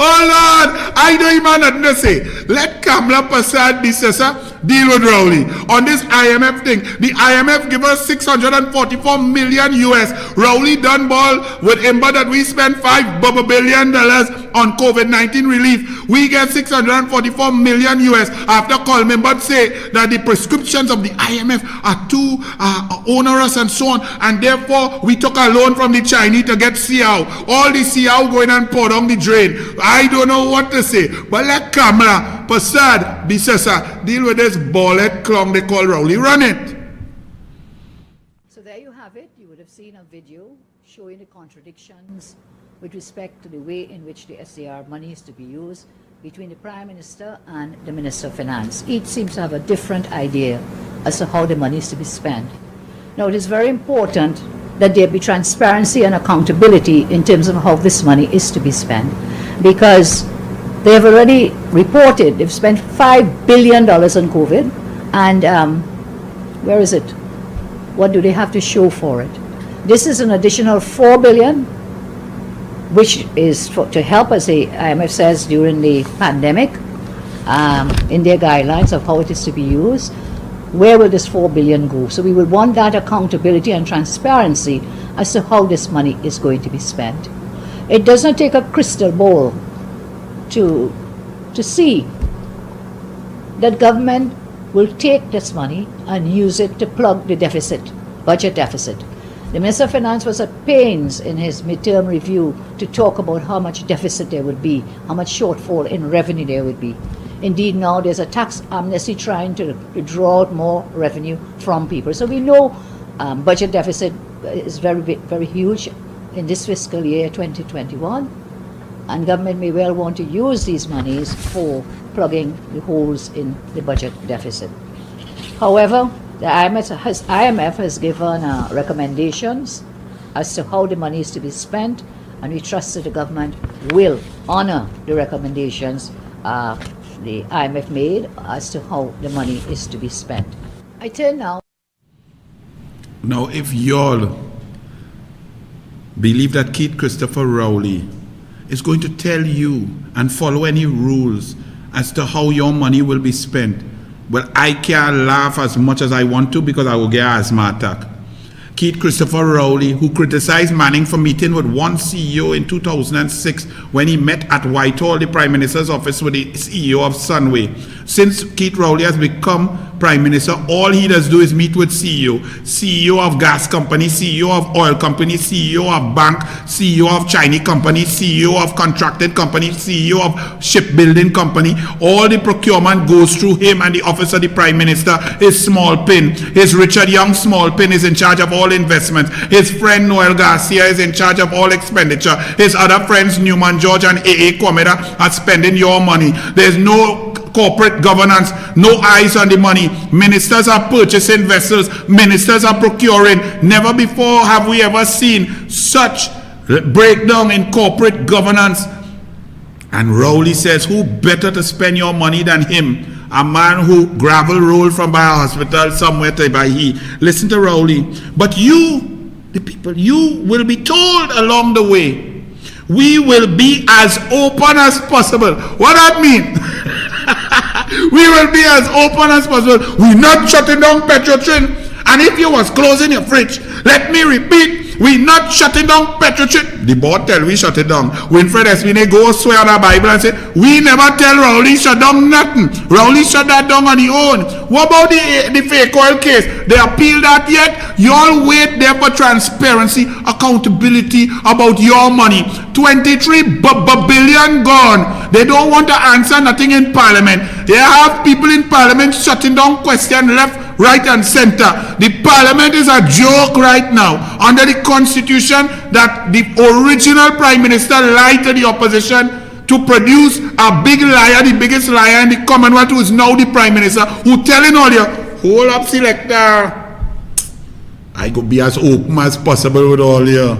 Oh Lord, I don't even know say. Let Kamla Prasad deal with Rowley on this IMF thing. The IMF give us 644 million US. Rowley done ball with Ember that we spent $5 billion on COVID-19 relief. We get 644 million US after Coleman but say that the prescriptions of the IMF are too onerous and so on, and therefore we took a loan from the Chinese to get CIAO. All the CIAO going and pour down the drain. I don't know what to say, but let Kamala Prasad deal with this ball-head clown they call Rowley. Run it. So there you have it. You would have seen a video showing the contradictions with respect to the way in which the SAR money is to be used between the Prime Minister and the Minister of Finance. Each seems to have a different idea as to how the money is to be spent. Now, it is very important that there be transparency and accountability in terms of how this money is to be spent, because they have already reported they've spent $5 billion on COVID, and where is it? What do they have to show for it? This is an additional $4 billion, which is to help, as the IMF says, during the pandemic, in their guidelines of how it is to be used. Where will this $4 billion go? So we would want that accountability and transparency as to how this money is going to be spent. It does not take a crystal ball to see that government will take this money and use it to plug the deficit, budget deficit. The Minister of Finance was at pains in his midterm review to talk about how much deficit there would be, how much shortfall in revenue there would be. Indeed, now there's a tax amnesty trying to draw out more revenue from people. So we know budget deficit is very, very huge in this fiscal year 2021, and government may well want to use these monies for plugging the holes in the budget deficit. However, the IMF has given recommendations as to how the money is to be spent, and we trust that the government will honor the recommendations the IMF made as to how the money is to be spent. I turn now. Now, if y'all believe that Keith Christopher Rowley is going to tell you and follow any rules as to how your money will be spent, well, I can't laugh as much as I want to because I will get an asthma attack. Keith Christopher Rowley, who criticized Manning for meeting with one CEO in 2006 when he met at Whitehall, the Prime Minister's office, with the CEO of Sunway. Since Keith Rowley has become Prime Minister, all he does do is meet with CEO of gas company, CEO of oil company, CEO of bank, CEO of Chinese company, CEO of contracted company, CEO of shipbuilding company. All the procurement goes through him and the office of the Prime Minister. His small pin, his Richard Young small pin, is in charge of all investments. His friend Noel Garcia is in charge of all expenditure. His other friends Newman George and A.A. Kwameda are spending your money. There's no corporate governance, no eyes on the money. Ministers are purchasing vessels, ministers are procuring. Never before have we ever seen such breakdown in corporate governance. And Rowley says, who better to spend your money than him? A man who gravel rolled from by a hospital somewhere to by he. Listen to Rowley. But you, the people, you will be told along the way, we will be as open as possible. What that mean? We will be as open as possible. We're not shutting down Petrotrin. And if you was closing your fridge, let me repeat, we're not shutting down Petrotrin. The board tell we shut it down. Winfred Espine go swear on the Bible and say, we never tell Rowley shut down nothing. Rowley shut that down on his own. What about the fake oil case? They appeal that yet? Y'all wait there for transparency, accountability about your money. 23 billion gone. They don't want to answer nothing in Parliament. They have people in Parliament shutting down questions left, right and center. The Parliament is a joke right now. Under the Constitution, that the original Prime Minister lied to the opposition to produce a big liar, the biggest liar in the Commonwealth, who is now the Prime Minister, who telling all you, hold up, selector. I could be as open as possible with all you.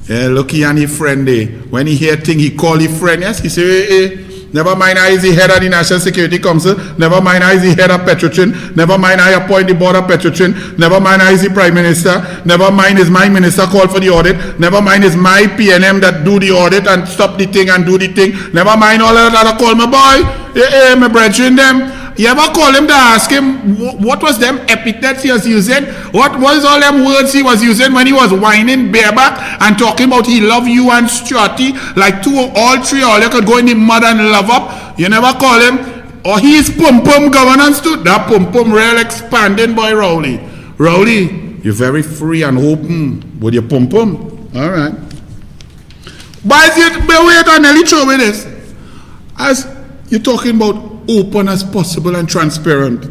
Yeah, look, he and his friend there. When he hear thing, he call his friend. Yes, he say, hey, Never mind I is the head of the National Security Council. Never mind I is the head of Petrotrin. Never mind I appoint the board of Petrotrin. Never mind I is the Prime Minister. Never mind is my minister called for the audit. Never mind is my PNM that do the audit and stop the thing and do the thing. Never mind all of that other call my boy. Hey, my brethren them. You ever call him to ask him what was them epithets he was using? What was all them words he was using when he was whining bareback and talking about he love you and Stuarty like all three you could go in the mud and love up? You never call him? Or he is pum-pum governance too? That pum-pum real expanding boy Rowley. Rowley, you're very free and open with your pum-pum. Alright. But wait and nearly throw with this. As you're talking about open as possible and transparent.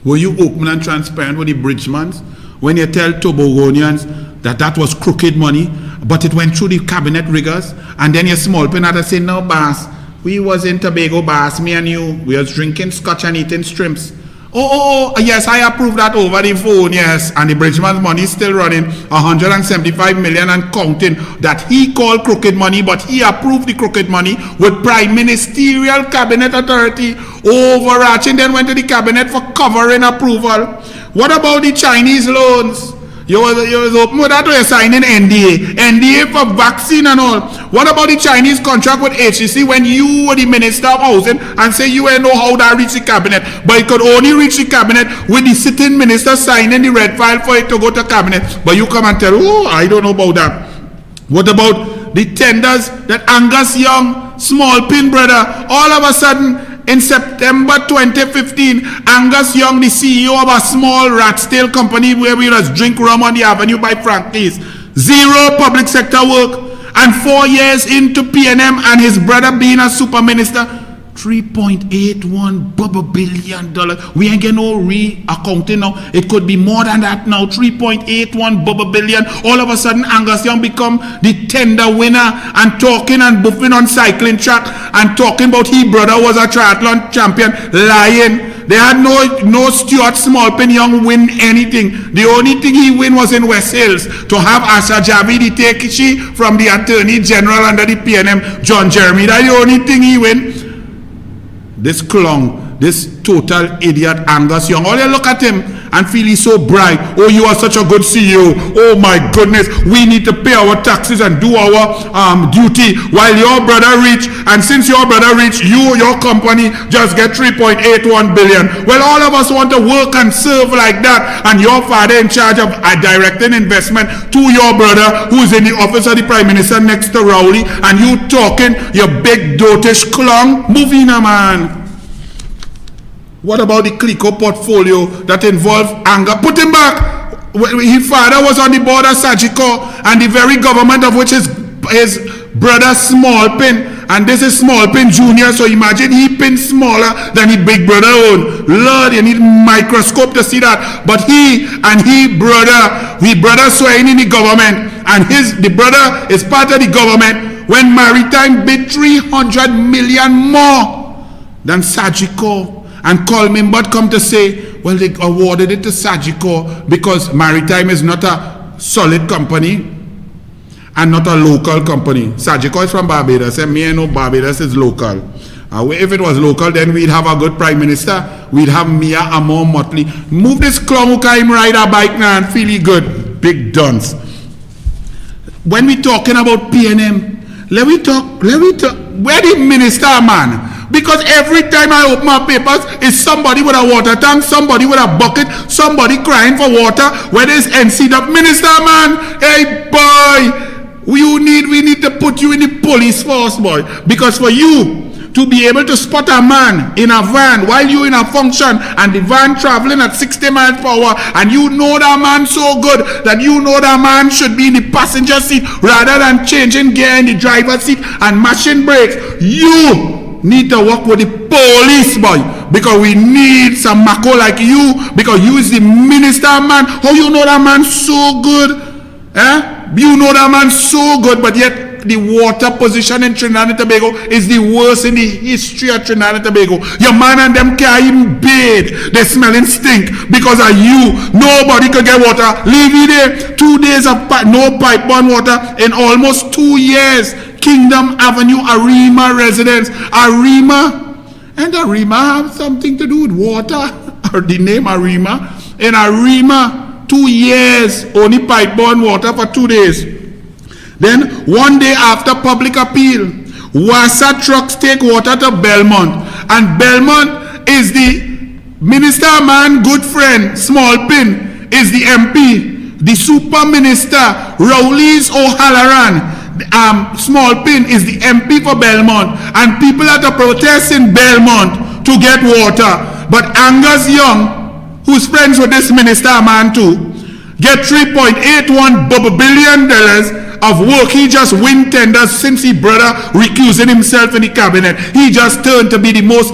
Were you open and transparent with the Bridgemans when you tell Tobogonians that was crooked money, but it went through the cabinet riggers, and then your small pen had to say, no, boss, we was in Tobago, boss, me and you, we was drinking scotch and eating shrimps. Oh, yes, I approve that over the phone, yes. And the Bridgeman's money is still running 175 million and counting that he called crooked money, but he approved the crooked money with prime ministerial cabinet authority overarching, then went to the cabinet for covering approval. What about the Chinese loans? You was open with that or you're signing NDA for vaccine and all. What about the Chinese contract with HCC when you were the Minister of Housing and say you ain't know how that reached the cabinet, but it could only reach the cabinet with the sitting minister signing the red file for it to go to cabinet. But you come and tell, oh, I don't know about that. What about the tenders that Angus Young, small pin brother, all of a sudden in September 2015, Angus Young, the CEO of a small rat-tail company where we just drink rum on the avenue by Frankie's, zero public sector work, and 4 years into PNM and his brother being a super minister, $3.81 billion. We ain't getting no re-accounting now. It could be more than that now. $3.81 billion. All of a sudden, Angus Young become the tender winner and talking and buffing on cycling track and talking about his brother was a triathlon champion. Lying. They had no Stuart Smallpin Young win anything. The only thing he win was in West Hills to have Asha Javid take she from the Attorney General under the PNM, John Jeremy. That's the only thing he win. This clown, this total idiot Angus Young, all you look at him and feel he's so bright. Oh, you are such a good CEO. Oh my goodness, we need to pay our taxes and do our duty while your brother rich, and since your brother rich, your company just get 3.81 billion. Well, all of us want to work and serve like that, and your father in charge of directing investment to your brother who's in the office of the Prime Minister next to Rowley, and you talking your big dotish clown. Move in, man. What about the Clico portfolio that involved anger? Put him back. His father was on the board of Sagico, and the very government of which his brother Smallpin, and this is Smallpin Jr., so imagine he pin smaller than his big brother own. Lord, you need a microscope to see that. But he brother swearing in the government, and the brother is part of the government when Maritime bid 300 million more than Sagico. And Coleman but come to say, well, they awarded it to Sagico because Maritime is not a solid company and not a local company. Sagico is from Barbados, and me and know Barbados is local. If it was local, then we'd have a good Prime Minister. We'd have Mia Amor Motley. Move this clown who can ride a bike now and feel good. Big dunce. When we talking about PNM, let me talk, where the minister, man? Because every time I open my papers, it's somebody with a water tank, somebody with a bucket, somebody crying for water. Where is NCW minister, man? Hey, boy, we need to put you in the police force, boy. Because for you to be able to spot a man in a van while you in a function and the van traveling at 60 miles per hour, and you know that man so good that you know that man should be in the passenger seat rather than changing gear in the driver's seat and mashing brakes, you need to work with the police, boy, because we need some mako like you, because you is the minister, man. How you know that man so good? You know that man so good, but yet the water position in Trinidad and Tobago is the worst in the history of Trinidad and Tobago. Your man and them can't even bathe. They smelling stink because of you. Nobody could get water. Leave it there. 2 days of no pipe-borne water in almost 2 years. Kingdom Avenue, Arima residence. Arima, and Arima have something to do with water, or the name Arima. In Arima, 2 years, only pipe-borne water for 2 days. Then, one day after public appeal, Wassa trucks take water to Belmont. And Belmont is the minister man, good friend, Small Pin, is the MP. The super minister, Rowley's O'Halloran, Small Pin, is the MP for Belmont. And people are to protest in Belmont to get water. But Angus Young, who's friends with this minister man too, get $3.81 billion of work. He just win tenders since he brother recusing himself in the cabinet. He just turned to be the most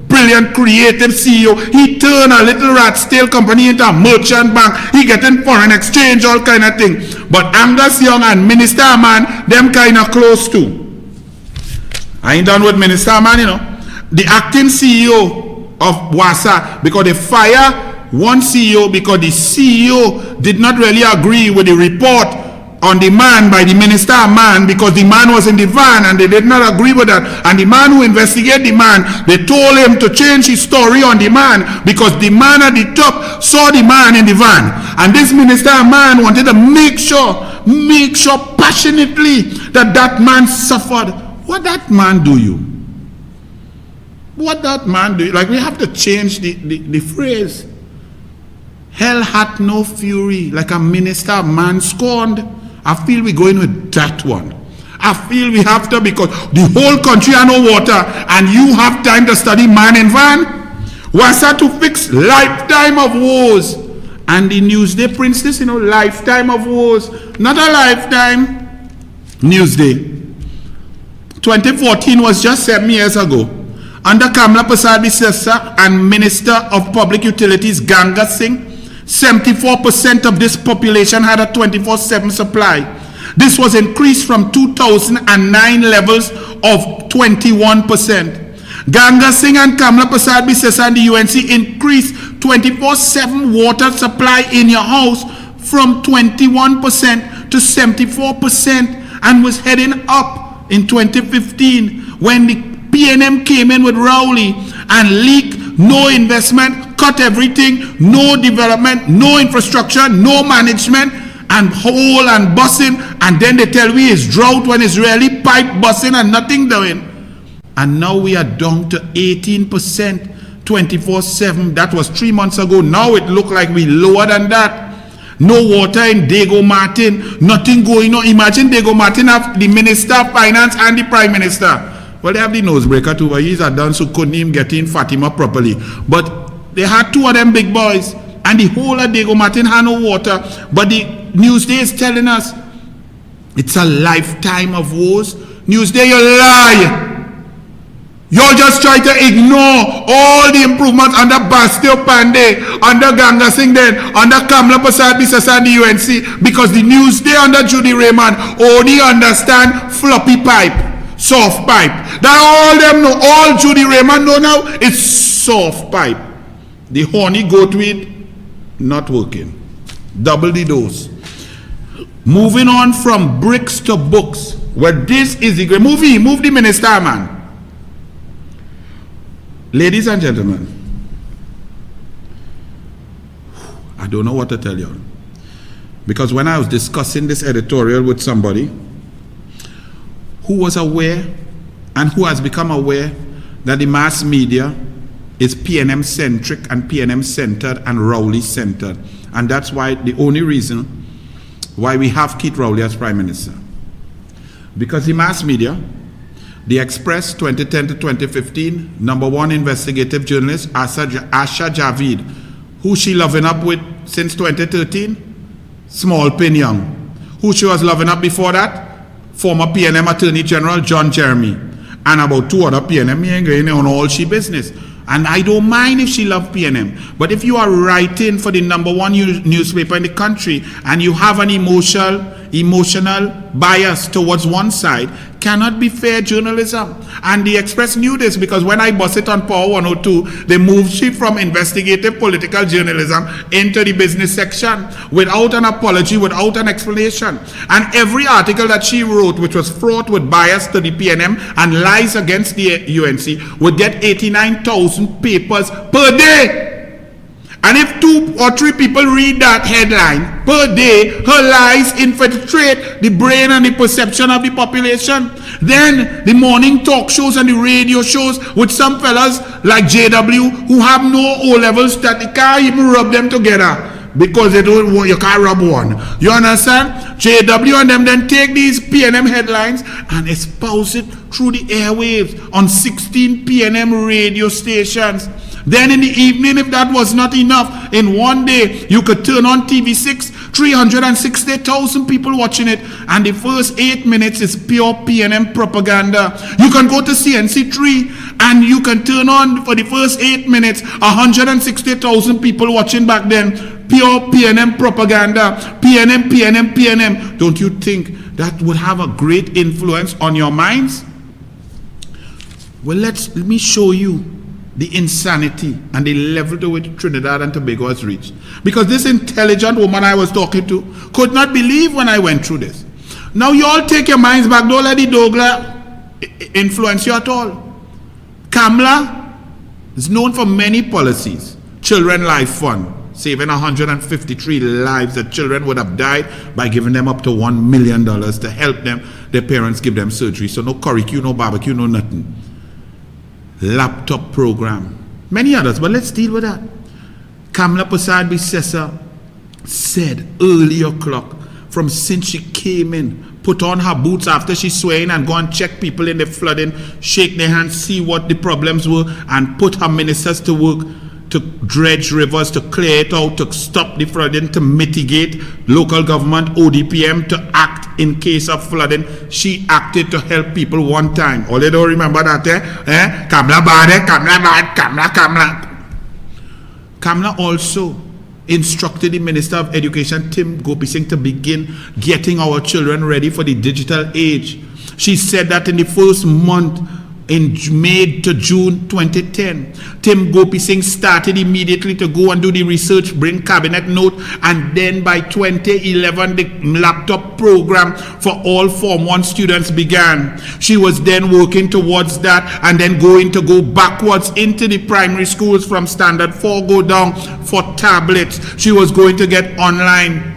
brilliant creative CEO. He turned a little rat stale company into a merchant bank. He getting foreign exchange, all kind of thing. But Angus Young and Minister Man, them kind of close too. I ain't done with Minister Man, you know. The acting CEO of Wassa, because they fire one CEO because the CEO did not really agree with the report on the man by the minister man, because the man was in the van and they did not agree with that. And the man who investigated the man, they told him to change his story on the man because the man at the top saw the man in the van. And this minister man wanted to make sure passionately that that man suffered. What that man do you? What that man do you? Like, we have to change the phrase. Hell hath no fury like a minister man scorned. I feel we're going with that one. I feel we have to, because the whole country has no water and you have time to study man in van. Wassa to fix lifetime of woes. And the Newsday prints this, lifetime of woes. Not a lifetime. Newsday. 2014 was just 7 years ago. Under Kamla Prasad Bisesa and Minister of Public Utilities Ganga Singh, 74% of this population had a 24/7 supply. This was increased from 2009 levels of 21%. Ganga Singh and Kamla Prasad Bisesa and the UNC increased 24/7 water supply in your house from 21% to 74%, and was heading up in 2015 when the PNM came in with Rowley and leaked no investment, cut everything, no development, no infrastructure, no management, and hole and busing. And then they tell we it's drought when it's really pipe busting and nothing doing. And now we are down to 18%, 24/7. That was 3 months ago. Now it look like we lower than that. No water in Diego Martin, nothing going on. Imagine Diego Martin have the Minister of Finance and the Prime Minister. Well, they have the nosebreaker too, but he's a done so couldn't even get in Fatima properly. But they had two of them big boys, and the whole of Diego Martin had no water. But the Newsday is telling us it's a lifetime of woes. Newsday, you lie. You'll just try to ignore all the improvements under Bastille Pandey, under Ganga Singh then, under Kamla Prasad Bisesa and the UNC, because the Newsday under Judy Raymond only understand floppy pipe, soft pipe. That all them know, all Judy Raymond know now, it's soft pipe. The honey goat weed, not working. Double the dose. Moving on from bricks to books, where this is the great movie, move the minister, man. Ladies and gentlemen, I don't know what to tell you. Because when I was discussing this editorial with somebody who was aware and who has become aware that the mass media is PNM centric and PNM centered and Rowley centered. And that's why the only reason why we have Keith Rowley as Prime Minister. Because the mass media, the Express 2010 to 2015, #1 investigative journalist Asha Javid, who she loving up with since 2013, Small Pin Young. Who she was loving up before that, former PNM Attorney General John Jeremy, and about 2 other PNM on all she business. And I don't mind if she loves PNM. But if you are writing for the number one newspaper in the country and you have an emotional bias towards one side, cannot be fair journalism. And the Express knew this, because when I bust it on Power 102, they moved she from investigative political journalism into the business section without an apology, without an explanation. And every article that she wrote, which was fraught with bias to the PNM and lies against the UNC, would get 89,000 papers per day. And if 2 or 3 people read that headline per day, her lies infiltrate the brain and the perception of the population. Then the morning talk shows and the radio shows with some fellas like JW who have no O-levels that you can't even rub them together because they don't want, you can't rub one. You understand? JW and them then take these PNM headlines and espouse it through the airwaves on 16 PNM radio stations. Then in the evening, if that was not enough, in one day, you could turn on TV6, 360,000 people watching it, and the first 8 minutes is pure PNM propaganda. You can go to CNC3, and you can turn on, for the first 8 minutes, 160,000 people watching back then, pure PNM propaganda, PNM. Don't you think that would have a great influence on your minds? Well, let me show you the insanity and the level to which Trinidad and Tobago has reached. Because this intelligent woman I was talking to could not believe when I went through this. Now you all take your minds back. Don't let the Douglas influence you at all. Kamla is known for many policies. Children Life Fund, saving 153 lives that children would have died by giving them up to $1 million to help them, their parents give them surgery. So no curricue, no barbecue, no nothing. Laptop program, many others, but let's deal with that. Kamla Prasad Bisesa said early o'clock, from since she came in, put on her boots after she swearing and go and check people in the flooding, shake their hands, see what the problems were, and put her ministers to work to dredge rivers, to clear it out, to stop the flooding, to mitigate local government, ODPM, to act in case of flooding. She acted to help people one time. All they don't remember that, Kamla bad, Kamla. Kamla also instructed the Minister of Education, Tim Gopi Singh, to begin getting our children ready for the digital age. She said that in the first month, in May to June 2010, Tim Gopi Singh started immediately to go and do the research, bring cabinet note, and then by 2011, the laptop program for all Form 1 students began. She was then working towards that and then going to go backwards into the primary schools from standard 4, go down for tablets. She was going to get online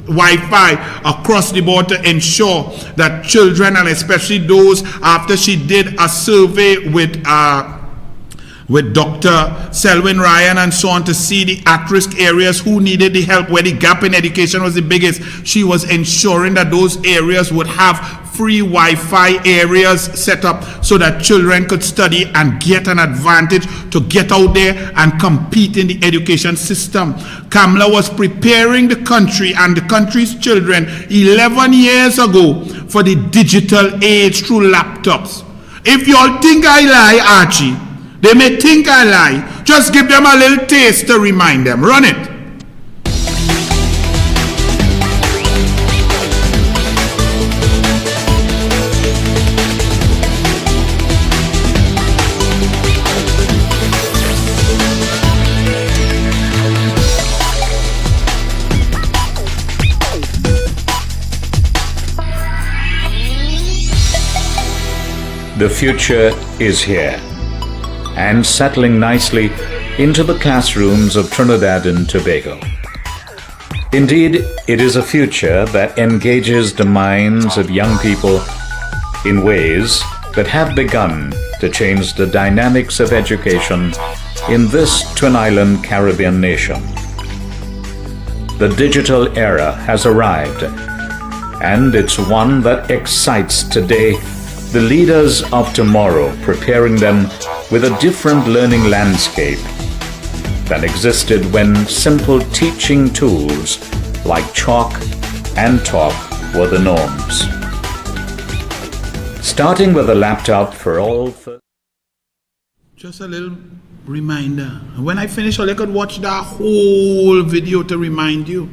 Wi-Fi across the board to ensure that children, and especially those, after she did a survey with Dr. Selwyn Ryan and so on, to see the at-risk areas who needed the help, where the gap in education was the biggest. She was ensuring that those areas would have free Wi-Fi areas set up so that children could study and get an advantage to get out there and compete in the education system. Kamla was preparing the country and the country's children 11 years ago for the digital age through laptops. If you all think I lie, Archie, they may think I lie. Just give them a little taste to remind them. Run it. The future is here and settling nicely into the classrooms of Trinidad and Tobago. Indeed, it is a future that engages the minds of young people in ways that have begun to change the dynamics of education in this Twin Island Caribbean nation. The digital era has arrived, and it's one that excites today the leaders of tomorrow, preparing them with a different learning landscape than existed when simple teaching tools like chalk and talk were the norms. Starting with a laptop for all. Just a little reminder. When I finish, all you could watch that whole video to remind you.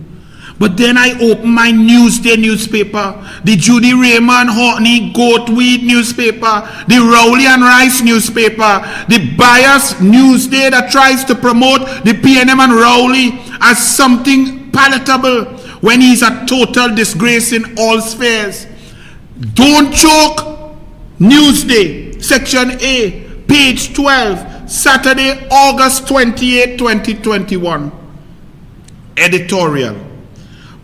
But then I open my Newsday newspaper, the Judy Raymond Hortney Goatweed newspaper, the Rowley and Rice newspaper, the biased Newsday that tries to promote the PNM and Rowley as something palatable when he's a total disgrace in all spheres. Don't choke. Newsday, section A, page 12, Saturday, August 28, 2021. Editorial.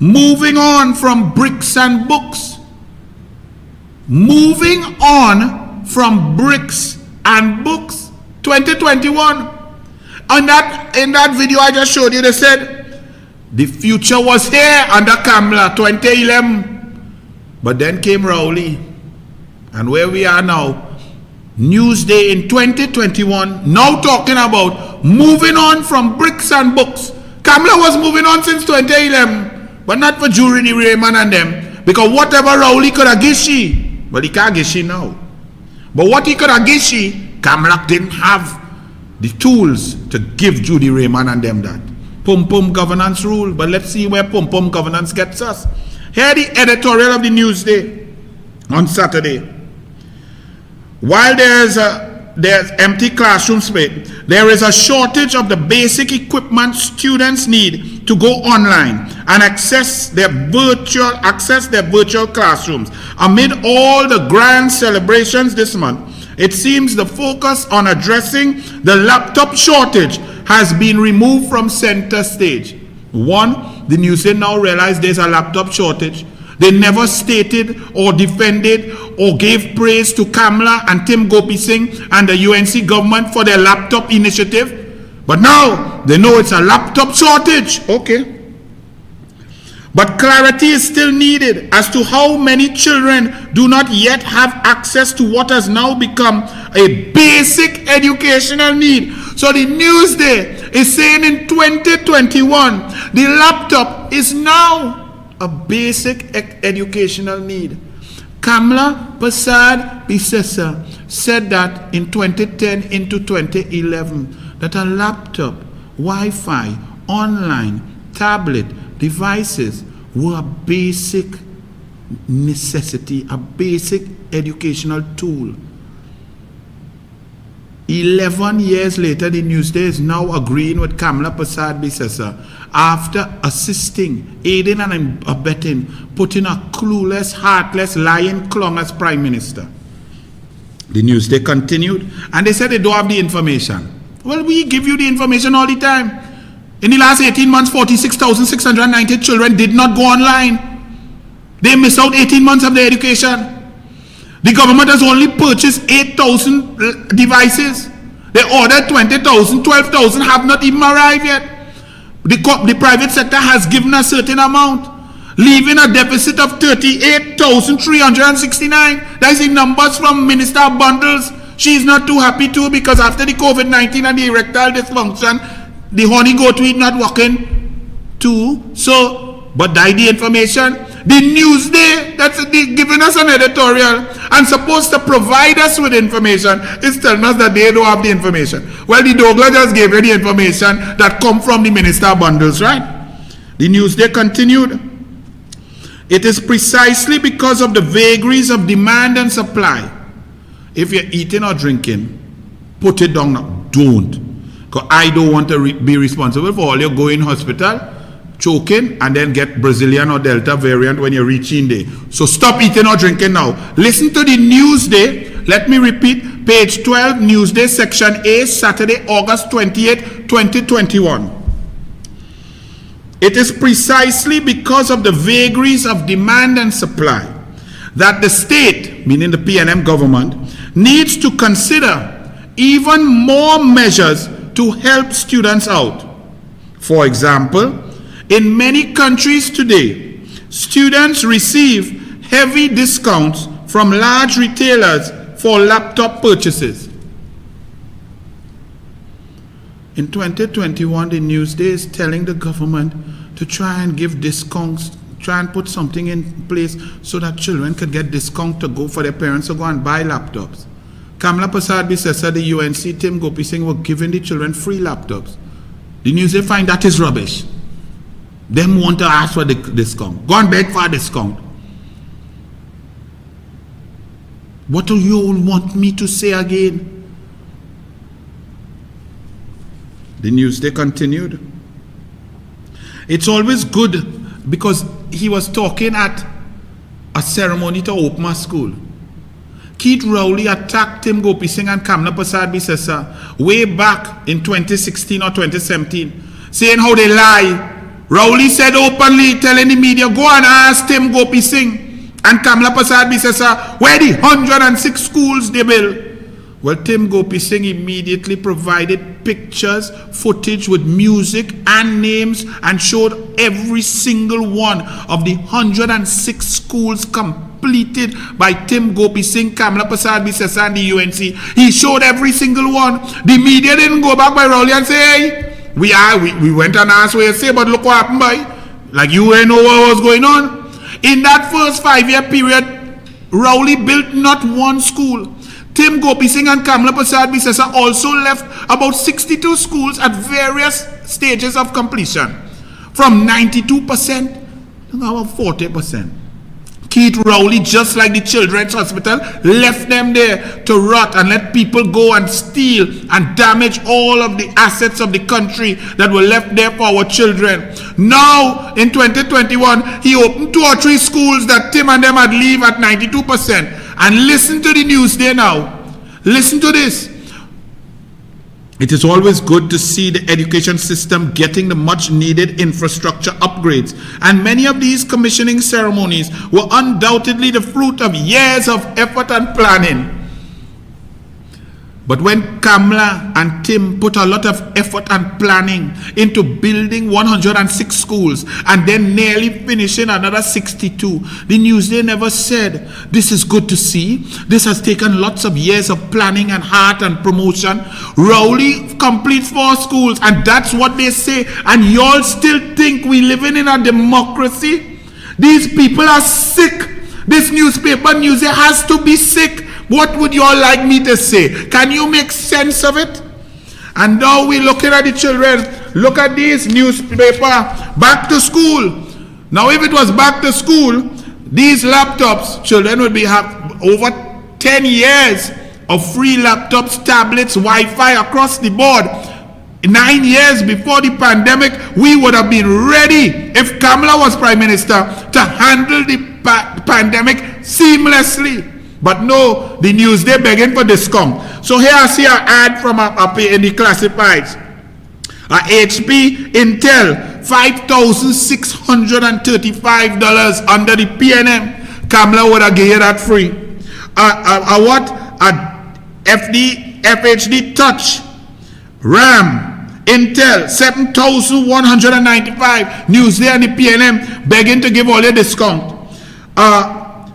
Moving on from bricks and books. Moving on from bricks and books. 2021. In that video I just showed you, they said the future was here under Kamala 2011. But then came Rowley. And where we are now, Newsday in 2021, now talking about moving on from bricks and books. Kamala was moving on since 2011. But not for Judy Raymond and them. Because whatever Rowley could have given she, but he can't give she now. But what he could have given she, Kamala didn't have the tools to give Judy Raymond and them that. Pum governance rule. But let's see where pum governance gets us. Here the editorial of the Newsday on Saturday. While there's empty classroom space, there is a shortage of the basic equipment students need to go online and access their virtual classrooms. Amid all the grand celebrations this month, it seems the focus on addressing the laptop shortage has been removed from center stage. One, the Newsday now realized there's a laptop shortage. They never stated or defended or gave praise to Kamala and Tim Gopi Singh and the UNC government for their laptop initiative. But now they know it's a laptop shortage. Okay. But clarity is still needed as to how many children do not yet have access to what has now become a basic educational need. So the Newsday is saying in 2021, the laptop is now a basic educational need. Kamala Prasad Bisesa said that in 2010 into 2011 that a laptop, Wi-Fi, online, tablet, devices were a basic necessity, a basic educational tool. 11 years later, the Newsday is now agreeing with Kamala Prasad Bisesa after assisting, aiding and abetting, putting a clueless, heartless, lying clown as Prime Minister. The Newsday continued, and they said they don't have the information. Well, we give you the information all the time. In the last 18 months, 46,690 children did not go online. They missed out 18 months of their education. The government has only purchased 8,000 devices. They ordered 20,000, 12,000 have not even arrived yet. The private sector has given a certain amount, leaving a deficit of 38,369. That's the numbers from Minister of Bundles. She's not too happy too, because after the COVID-19 and the erectile dysfunction, the honey goat weed not working too. So, but that the information. The Newsday that's giving us an editorial and supposed to provide us with information is telling us that they don't have the information. Well, the Douglas just gave you the information that come from the Minister of Bundles, right? The Newsday continued. It is precisely because of the vagaries of demand and supply. If you're eating or drinking, put it down now. Don't. Because I don't want to be responsible for all your going hospital, choking, and then get Brazilian or Delta variant when you're reaching there. So stop eating or drinking now. Listen to the Newsday. Let me repeat. Page 12, Newsday, section A, Saturday, August 28, 2021. It is precisely because of the vagaries of demand and supply that the state, meaning the PNM government, needs to consider even more measures to help students out. For example, in many countries today, students receive heavy discounts from large retailers for laptop purchases. In 2021, the Newsday is telling the government to try and give discounts, try and put something in place so that children could get discount to go for their parents to go and buy laptops. Kamla Prasad Bisesa, the UNC, Tim Gopi Singh were giving the children free laptops. The news they find that is rubbish. Them want to ask for the discount. Go and beg for a discount. What do you all want me to say again? The news they continued. It's always good because he was talking at a ceremony to open a school. Keith Rowley attacked Tim Gopi Singh and Kamla Prasad Bisesa way back in 2016 or 2017, saying how they lie. Rowley said openly, telling the media, go and ask Tim Gopi Singh and Kamla Prasad Bisesa where the 106 schools they built. Well, Tim Gopi Singh immediately provided pictures, footage with music and names and showed every single one of the 106 schools completed by Tim Gopi Singh, Kamla Prasad Bisesa and the UNC. He showed every single one. The media didn't go back by Rowley and say, hey, we went and asked what you say, but look what happened by. Like you ain't know what was going on. In that first 5-year period, Rowley built not one school. Tim Gopi Singh and Kamla Prasad Bisesa also left about 62 schools at various stages of completion, from 92% to about 40%. Keith Rowley, just like the Children's Hospital, left them there to rot and let people go and steal and damage all of the assets of the country that were left there for our children. Now, in 2021, he opened 2 or 3 schools that Tim and them had leave at 92%. And listen to the news there now. Listen to this. It is always good to see the education system getting the much needed infrastructure upgrades. And many of these commissioning ceremonies were undoubtedly the fruit of years of effort and planning. But when Kamla and Tim put a lot of effort and planning into building 106 schools and then nearly finishing another 62, the Newsday never said, this is good to see. This has taken lots of years of planning and heart and promotion. Rowley completes 4 schools and that's what they say. And y'all still think we living in a democracy? These people are sick. This newspaper Newsday has to be sick. What would you all like me to say? Can you make sense of it? And now we're looking at the children. Look at this newspaper. Back to school. Now if it was back to school, these laptops, children would be have over 10 years of free laptops, tablets, Wi-Fi across the board. 9 years before the pandemic, we would have been ready, if Kamla was Prime Minister, to handle the pandemic seamlessly. But no, the Newsday begging for discount. So here I see an ad from up in the classifieds. HP Intel, $5,635 under the PNM. Kamla would have given that free. FHD Touch, RAM, Intel, $7,195. Newsday and the PNM begging to give all the discount.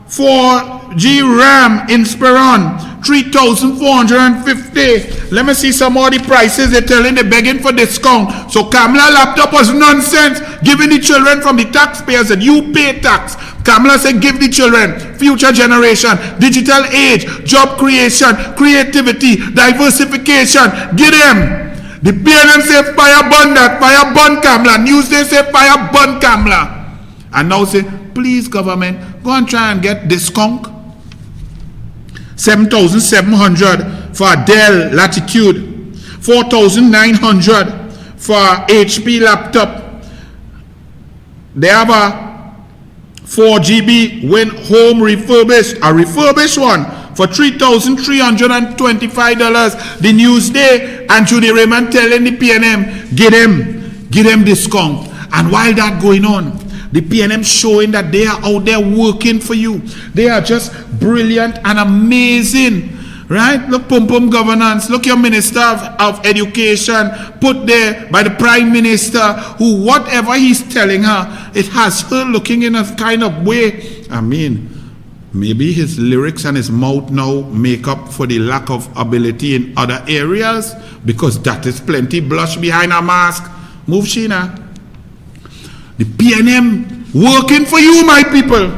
4G RAM Inspiron, $3,450. Let me see some more the prices they're telling, they're begging for discount. So Kamla laptop was nonsense, giving the children from the taxpayers that you pay tax. Kamla said give the children, future generation, digital age, job creation, creativity, diversification, give them. The PNM say fire burn that, fire burn Kamla. Newsday say fire burn Kamla. And now say, please government, go and try and get discount. $7,700 for Dell Latitude, $4,900 for HP laptop. They have a 4GB Win Home refurbished, a refurbished one for $3,325. The Newsday and Judy Raymond telling the PNM, get them discount. And while that going on, the PNM showing that they are out there working for you. They are just brilliant and amazing, right? Look, Pum Governance. Look, your Minister of Education put there by the Prime Minister, who whatever he's telling her, it has her looking in a kind of way. I mean, maybe his lyrics and his mouth now make up for the lack of ability in other areas, because that is plenty blush behind a mask. Move, Sheena. The PNM working for you, my people.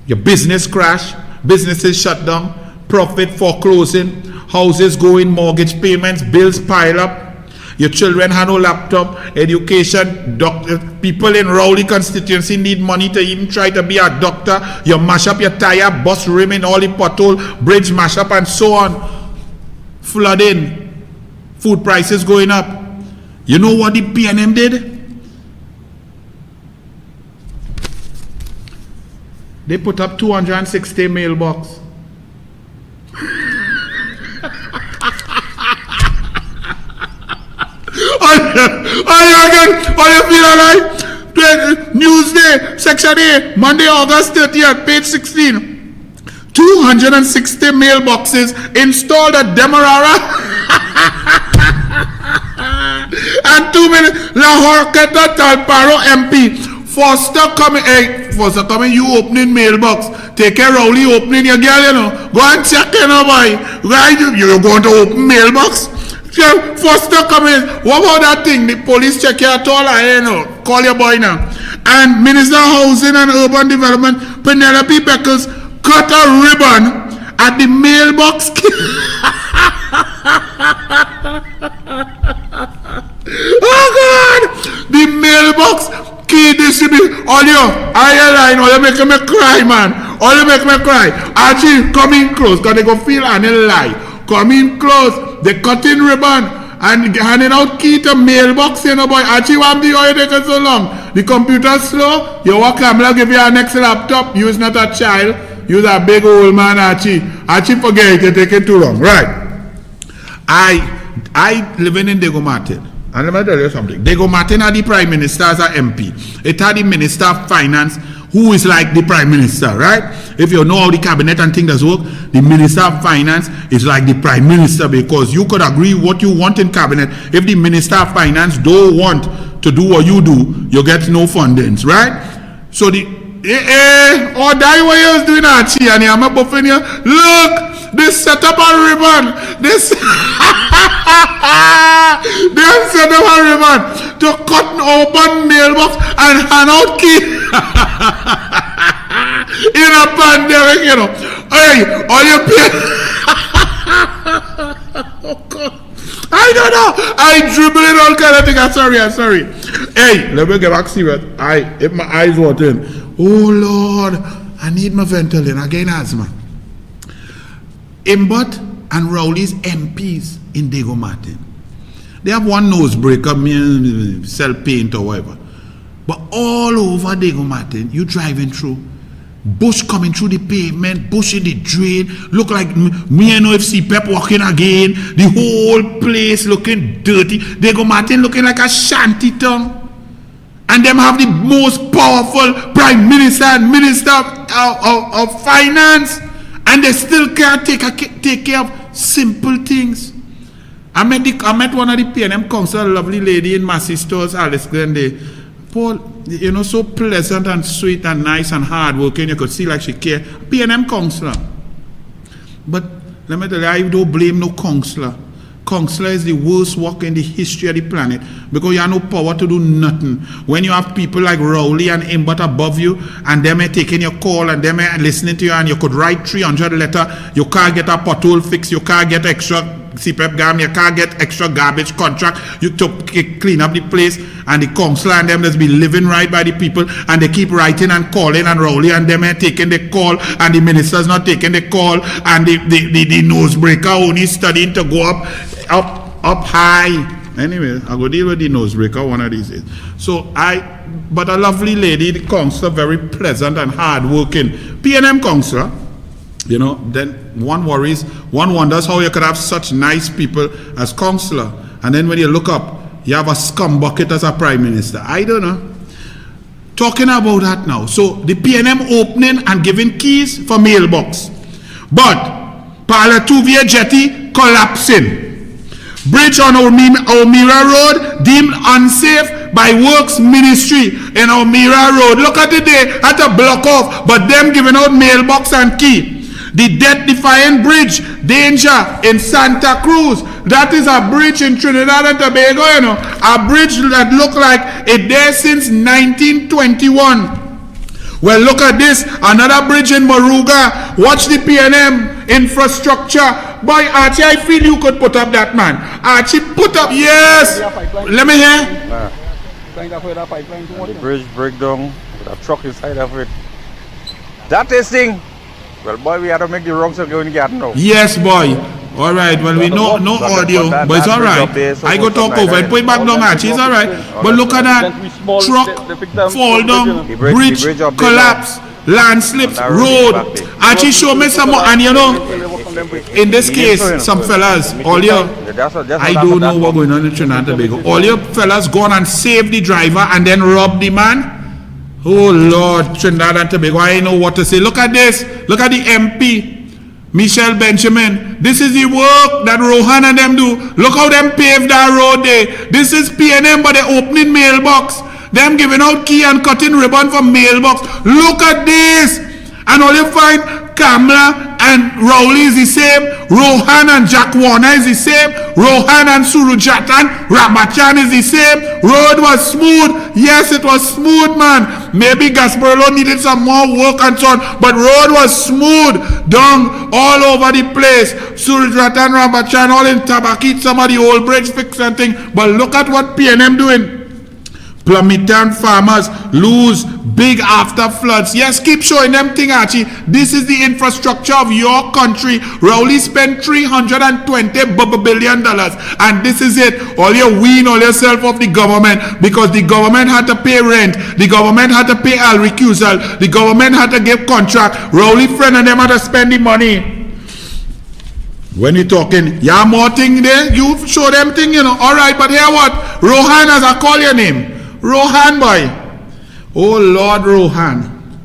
Your business crash, businesses shut down, profit foreclosing, houses going, mortgage payments, bills pile up. Your children have no laptop, education, doctor. People in Rowley constituency need money to even try to be a doctor. You mash up your tire, bus rim in all the pothole, bridge mash up and so on. Flooding, food prices going up. You know what the PNM did? They put up 260 mailbox. All you feel alright? Newsday, Section A, Monday, August 30th, page 16. 260 mailboxes installed at Demerara. And 2 minutes, Lahore Keta Talparo MP. Foster coming, you opening mailbox. Take care, Rowley opening your girl, you know. Go and check, you know, boy. Right? You're going to open mailbox? Foster coming. What about that thing? The police check you at all, you know. Call your boy now. And Minister of Housing and Urban Development, Penelope Beckles, cut a ribbon at the mailbox. Oh God! The mailbox key distribute. All you, line, all you make me cry, man. All you make me cry. Archie, come in close, because they go feel and they lie. Come in close. They cutting ribbon and handing out key to mailbox, you know, boy. Archie, why the oil taking so long? The computer slow. You walk camera, give you a next laptop. You is not a child. You is a big old man, Archie. Archie, forget it. You take it too long. Right. I living in Diego Martin. And let me tell you something. Diego Martin are the Prime Minister as a MP. It had the Minister of Finance, who is like the Prime Minister, right? If you know how the cabinet and things does work, the Minister of Finance is like the Prime Minister, because you could agree what you want in cabinet. If the Minister of Finance don't want to do what you do, you get no fundings, right? So the or die what you was doing, Archie, and I'm up in here. Look! They set up a ribbon. They set up a ribbon to cut an open mailbox and hand out key. In a pandemic, you know. Hey, all you pay. Oh God. I don't know. I dribble in all kind of things. I'm sorry. Hey, let me get back serious. If my eyes watering. Oh Lord, I need my Ventolin again, asthma. Imbot and Rowley's MPs in Diego Martin. They have one nose breaker, sell paint or whatever. But all over Diego Martin, you driving through, bush coming through the pavement, bush in the drain, look like me and OFC Pep walking again, the whole place looking dirty, Diego Martin looking like a shanty town. And them have the most powerful Prime Minister and Minister of Finance. And they still can't take care of simple things. I met one of the PNM council, a lovely lady in Massey Stores, Alice Glende. Paul, you know, so pleasant and sweet and nice and hardworking. You could see like she care. PNM councillor. But let me tell you, I don't blame no councillor. Councillor is the worst work in the history of the planet, because you have no power to do nothing. When you have people like Rowley and Imbot above you, and them are taking your call, and them are listening to you, and you could write 300 letters, you can't get a pothole fix, you can't get extra CPEP gam, you can't get extra garbage contract, you to clean up the place, and the councillor and them just be living right by the people, and they keep writing and calling, and Rowley and them are taking the call, and the minister's not taking the call, and the nosebreaker only studying to go up high. Anyway, I'll go deal with the nosebreaker one of these days. But a lovely lady, the councillor, very pleasant and hardworking. PNM councillor, you know, then one wonders how you could have such nice people as councillor. And then when you look up, you have a scum bucket as a Prime Minister. I don't know. Talking about that now. So the PNM opening and giving keys for mailbox. But Palatuvia Jetty collapsing. Bridge on Omira Road deemed unsafe by Works Ministry in Omira Road. Look at it there, at a block off, but them giving out mailbox and key. The death-defying bridge, danger in Santa Cruz. That is a bridge in Trinidad and Tobago, you know. A bridge that looked like it there since 1921. Well, look at this. Another bridge in Moruga. Watch the PNM infrastructure. Boy, Archie, I feel you could put up that, man. Archie, put up. Yes. Let me hear. The bridge breakdown with a truck inside of it. That is thing. Well, boy, we had to make the wrong side going to get now. Yes, boy. All right. Well, we no audio, but it's all right. I go talk over. I put it back down, Archie. It's all right. But look at that. Truck fall down. Bridge collapse. Landslips. Road. Archie, show me some more. And you know, in this case, some fellas, all your, I don't know what's going on in Trinidad and Tobago. All your fellas gone and save the driver and then rob the man. Oh Lord, Trinidad and Tobago, I know what to say. Look at this. Look at the MP, Michelle Benjamin. This is the work that Rohan and them do. Look how them paved that road there. This is PNM, but they're opening mailbox. Them giving out key and cutting ribbon from mailbox. Look at this. And all you find, Kamla and Rowley is the same. Rohan and Jack Warner is the same. Rohan and Surujatan Ramachan is the same. Road was smooth. Yes, it was smooth, man. Maybe Gasparello needed some more work and so on. But road was smooth. Down all over the place. Surujatan Ramachan all in Tabakit. Some of the old bridge fix and thing. But look at what PNM doing. Plumitan farmers lose big after floods. Yes, keep showing them thing, Archie. This is the infrastructure of your country. Rowley spent $320 billion. And this is it. All you wean all yourself of the government because the government had to pay rent. The government had to pay all recusal. The government had to give contract. Rowley friend and them had to spend the money. When you talking, yeah, more thing there, you show them thing, you know. All right, but here what? Rohan, as I call your name. Rohan, boy. Oh, Lord Rohan.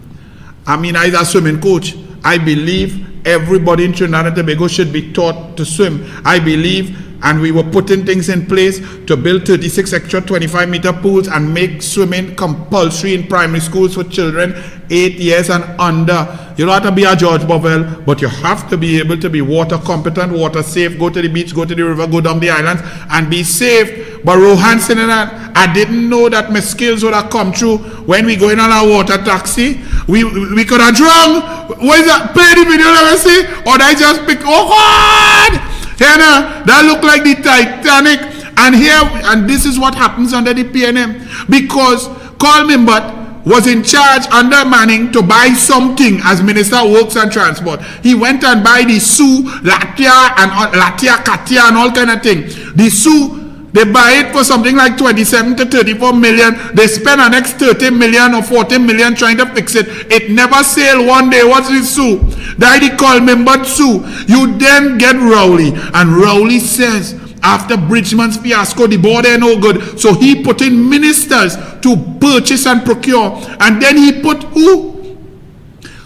I mean, as a swimming coach, I believe everybody in Trinidad and Tobago should be taught to swim. I believe, and we were putting things in place to build 36 extra 25-meter pools and make swimming compulsory in primary schools for children 8 years and under. You don't have to be a George Bovell, but you have to be able to be water competent, water safe, go to the beach, go to the river, go down the islands, and be safe. But Rohan saying that, I didn't know that my skills would have come through when we go in on a water taxi. We could have drunk. What is that? Play the video, let me see. Or I just pick, oh God! Here now, that look like the Titanic. And here, and this is what happens under the PNM. Because Carl Mimbut was in charge under Manning to buy something as Minister of Works and Transport. He went and buy the Sioux, Latia, and Latia, Katia, and all kind of thing. The Sioux, they buy it for something like 27 to 34 million. They spend the next 30 million or 40 million trying to fix it. It never sailed one day. What's the Sioux? That he called Mimbut Sioux. You then get Rowley. And Rowley says, after Bridgman's fiasco, the border ain't no good. So he put in ministers to purchase and procure. And then he put who?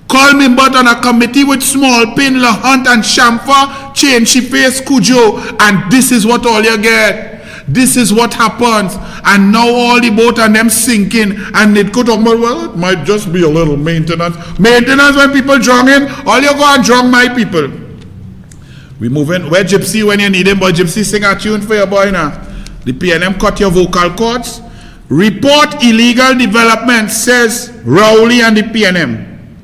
Call Mimbut on a committee with Smallpin, LaHunt, and Shamfa, Chain Shiface, Cujo. And this is what all you get. This is what happens. And now all the boat and them sinking. And it could talk about, well, it might just be a little maintenance. Maintenance when people drunk in. All you go and drunk my people. We move in. Where Gypsy when you need him? But Gypsy sing a tune for your boy now. The PNM cut your vocal cords. Report illegal development, says Rowley and the PNM.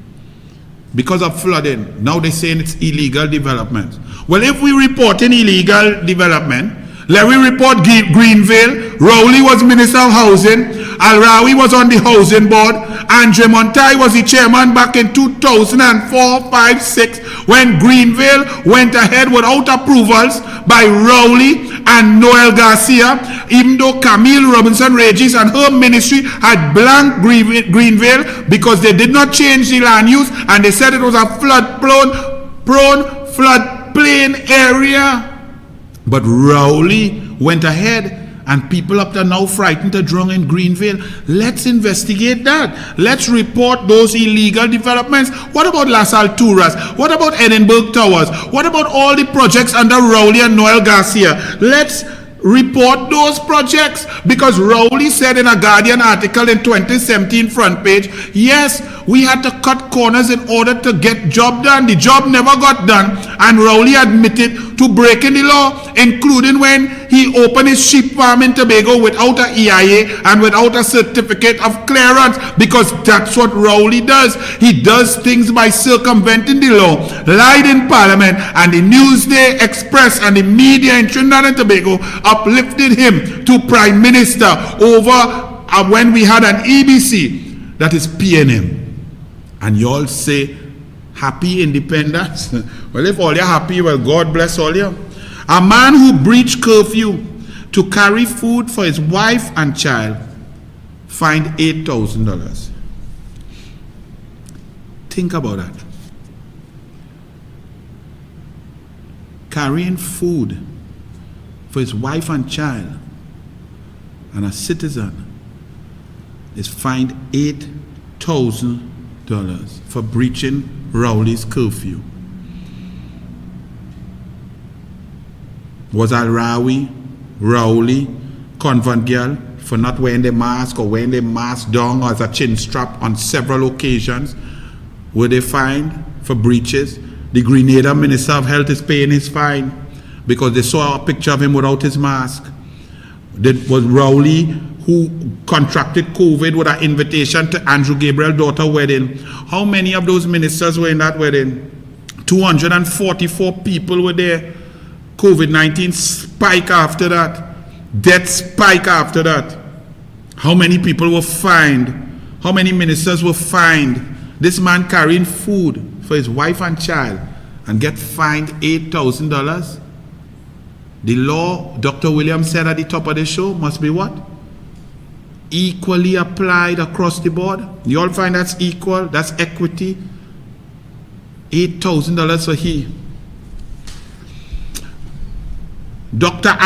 Because of flooding. Now they're saying it's illegal development. Well, if we report an illegal development, let me report Greenville. Rowley was Minister of Housing. Al-Rawi was on the Housing Board. Andre Montai was the chairman back in 2004, 5, 6 when Greenville went ahead without approvals by Rowley and Noel Garcia, even though Camille Robinson Regis and her ministry had blanked Greenville because they did not change the land use and they said it was a flood-prone floodplain area. But Rowley went ahead and people up there now frightened to drown in Greenville. Let's investigate that. Let's report those illegal developments. What about Las Alturas? What about Edinburgh Towers? What about all the projects under Rowley and Noel Garcia? Let's report those projects because Rowley said in a Guardian article in 2017 front page, yes, we had to cut corners in order to get job done. The job never got done and Rowley admitted to breaking the law, including when he opened his sheep farm in Tobago without an EIA and without a certificate of clearance, because that's what Rowley does. He does things by circumventing the law, lied in Parliament, and the Newsday Express and the media in Trinidad and Tobago uplifted him to Prime Minister over when we had an EBC, that is PNM. And you all say, happy independence? Well, if all you're happy, well, God bless all you. A man who breached curfew to carry food for his wife and child fined $8,000. Think about that. Carrying food for his wife and child, and a citizen is fined $8,000 for breaching Rowley's curfew. Was Rowley, convent girl, for not wearing the mask or wearing the mask down as a chin strap on several occasions? Were they fined for breaches? The Grenada Minister of Health is paying his fine because they saw a picture of him without his mask. Was Rowley, who contracted COVID with an invitation to Andrew Gabriel's daughter's wedding? How many of those ministers were in that wedding? 244 people were there. COVID-19 spike after that. Death spike after that. How many people were fined? How many ministers were fined? This man carrying food for his wife and child and get fined $8,000. The law, Dr. Williams said at the top of the show, must be what? Equally applied across the board. You all find that's equal, that's equity. $8,000 for he. Dr.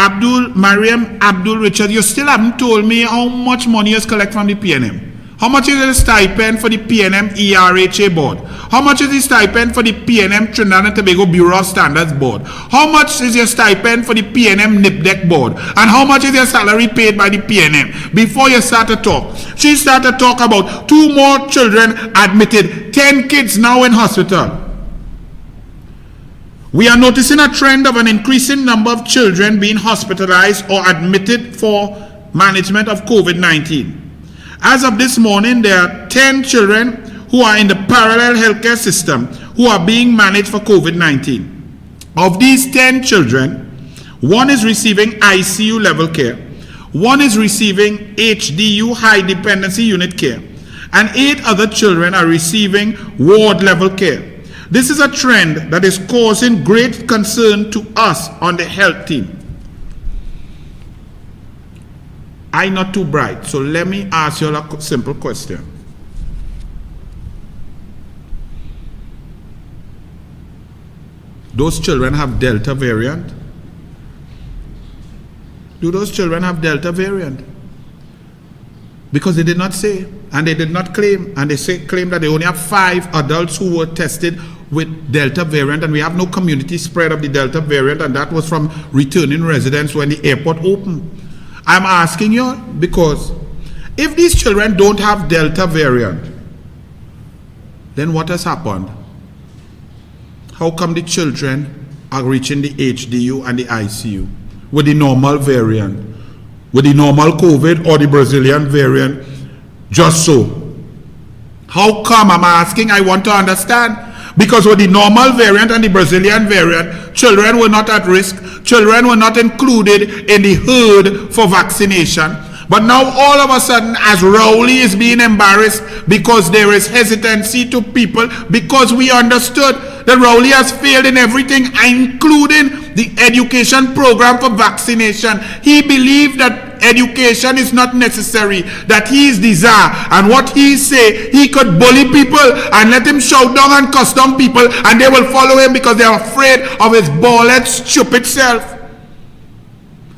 Mariam Abdul Richard, you still haven't told me how much money you collect from the PNM. How much is the stipend for the PNM ERHA board? How much is the stipend for the PNM Trinidad and Tobago Bureau of Standards board? How much is your stipend for the PNM NIPDEC board? And how much is your salary paid by the PNM? Before you start to talk, she started to talk about 2 more children admitted, 10 kids now in hospital. We are noticing a trend of an increasing number of children being hospitalized or admitted for management of COVID-19. As of this morning, there are 10 children who are in the parallel healthcare system who are being managed for COVID-19. Of these 10 children, 1 is receiving ICU level care, 1 is receiving HDU high dependency unit care, and 8 other children are receiving ward level care. This is a trend that is causing great concern to us on the health team. I'm not too bright, so let me ask you a simple question. Those children have Delta variant? Do those children have Delta variant? Because they did not say, and they did not claim, and they claim that they only have 5 adults who were tested with Delta variant, and we have no community spread of the Delta variant, and that was from returning residents when the airport opened. I'm asking you because if these children don't have Delta variant, then what has happened? How come the children are reaching the HDU and the ICU with the normal variant, with the normal COVID or the Brazilian variant, just so? How come? I'm asking, I want to understand. Because with the normal variant and the Brazilian variant, children were not at risk. Children were not included in the herd for vaccination. But now all of a sudden, as Rowley is being embarrassed because there is hesitancy to people, because we understood that Rowley has failed in everything, including the education program for vaccination. He believed that education is not necessary, that he is the czar, and what he say, he could bully people and let him shout down and cuss down people, and they will follow him because they are afraid of his bald, stupid self.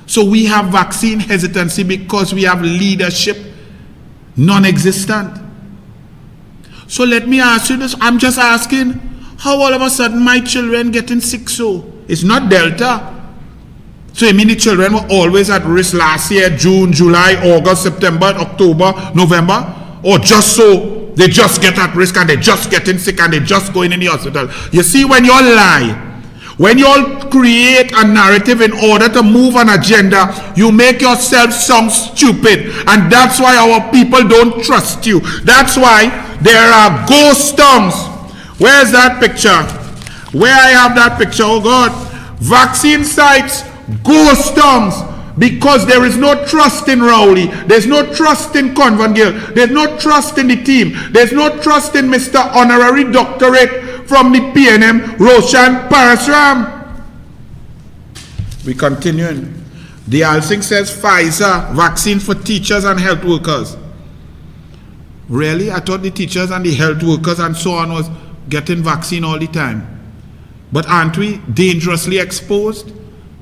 So we have vaccine hesitancy because we have leadership non-existent. So let me ask you this. I'm just asking, how all of a sudden my children getting sick so? It's not Delta. So you mean the children were always at risk last year, June, July, August, September, October, November? Or just so they just get at risk and they just getting sick and they just going in the hospital? You see, when you lie, When you all create a narrative in order to move an agenda, you make yourself sound stupid. And that's why our people don't trust you. That's why there are ghost towns. Where's that picture? Where I have that picture? Oh God. Vaccine sites, ghost towns. Because there is no trust in Rowley. There's no trust in Convan Gill. There's no trust in the team. There's no trust in Mr. Honorary Doctorate from the PNM, Roshan Parasram. We continuing. The Alsing says Pfizer vaccine for teachers and health workers. Really? I thought the teachers and the health workers and so on was getting vaccine all the time. But aren't we dangerously exposed?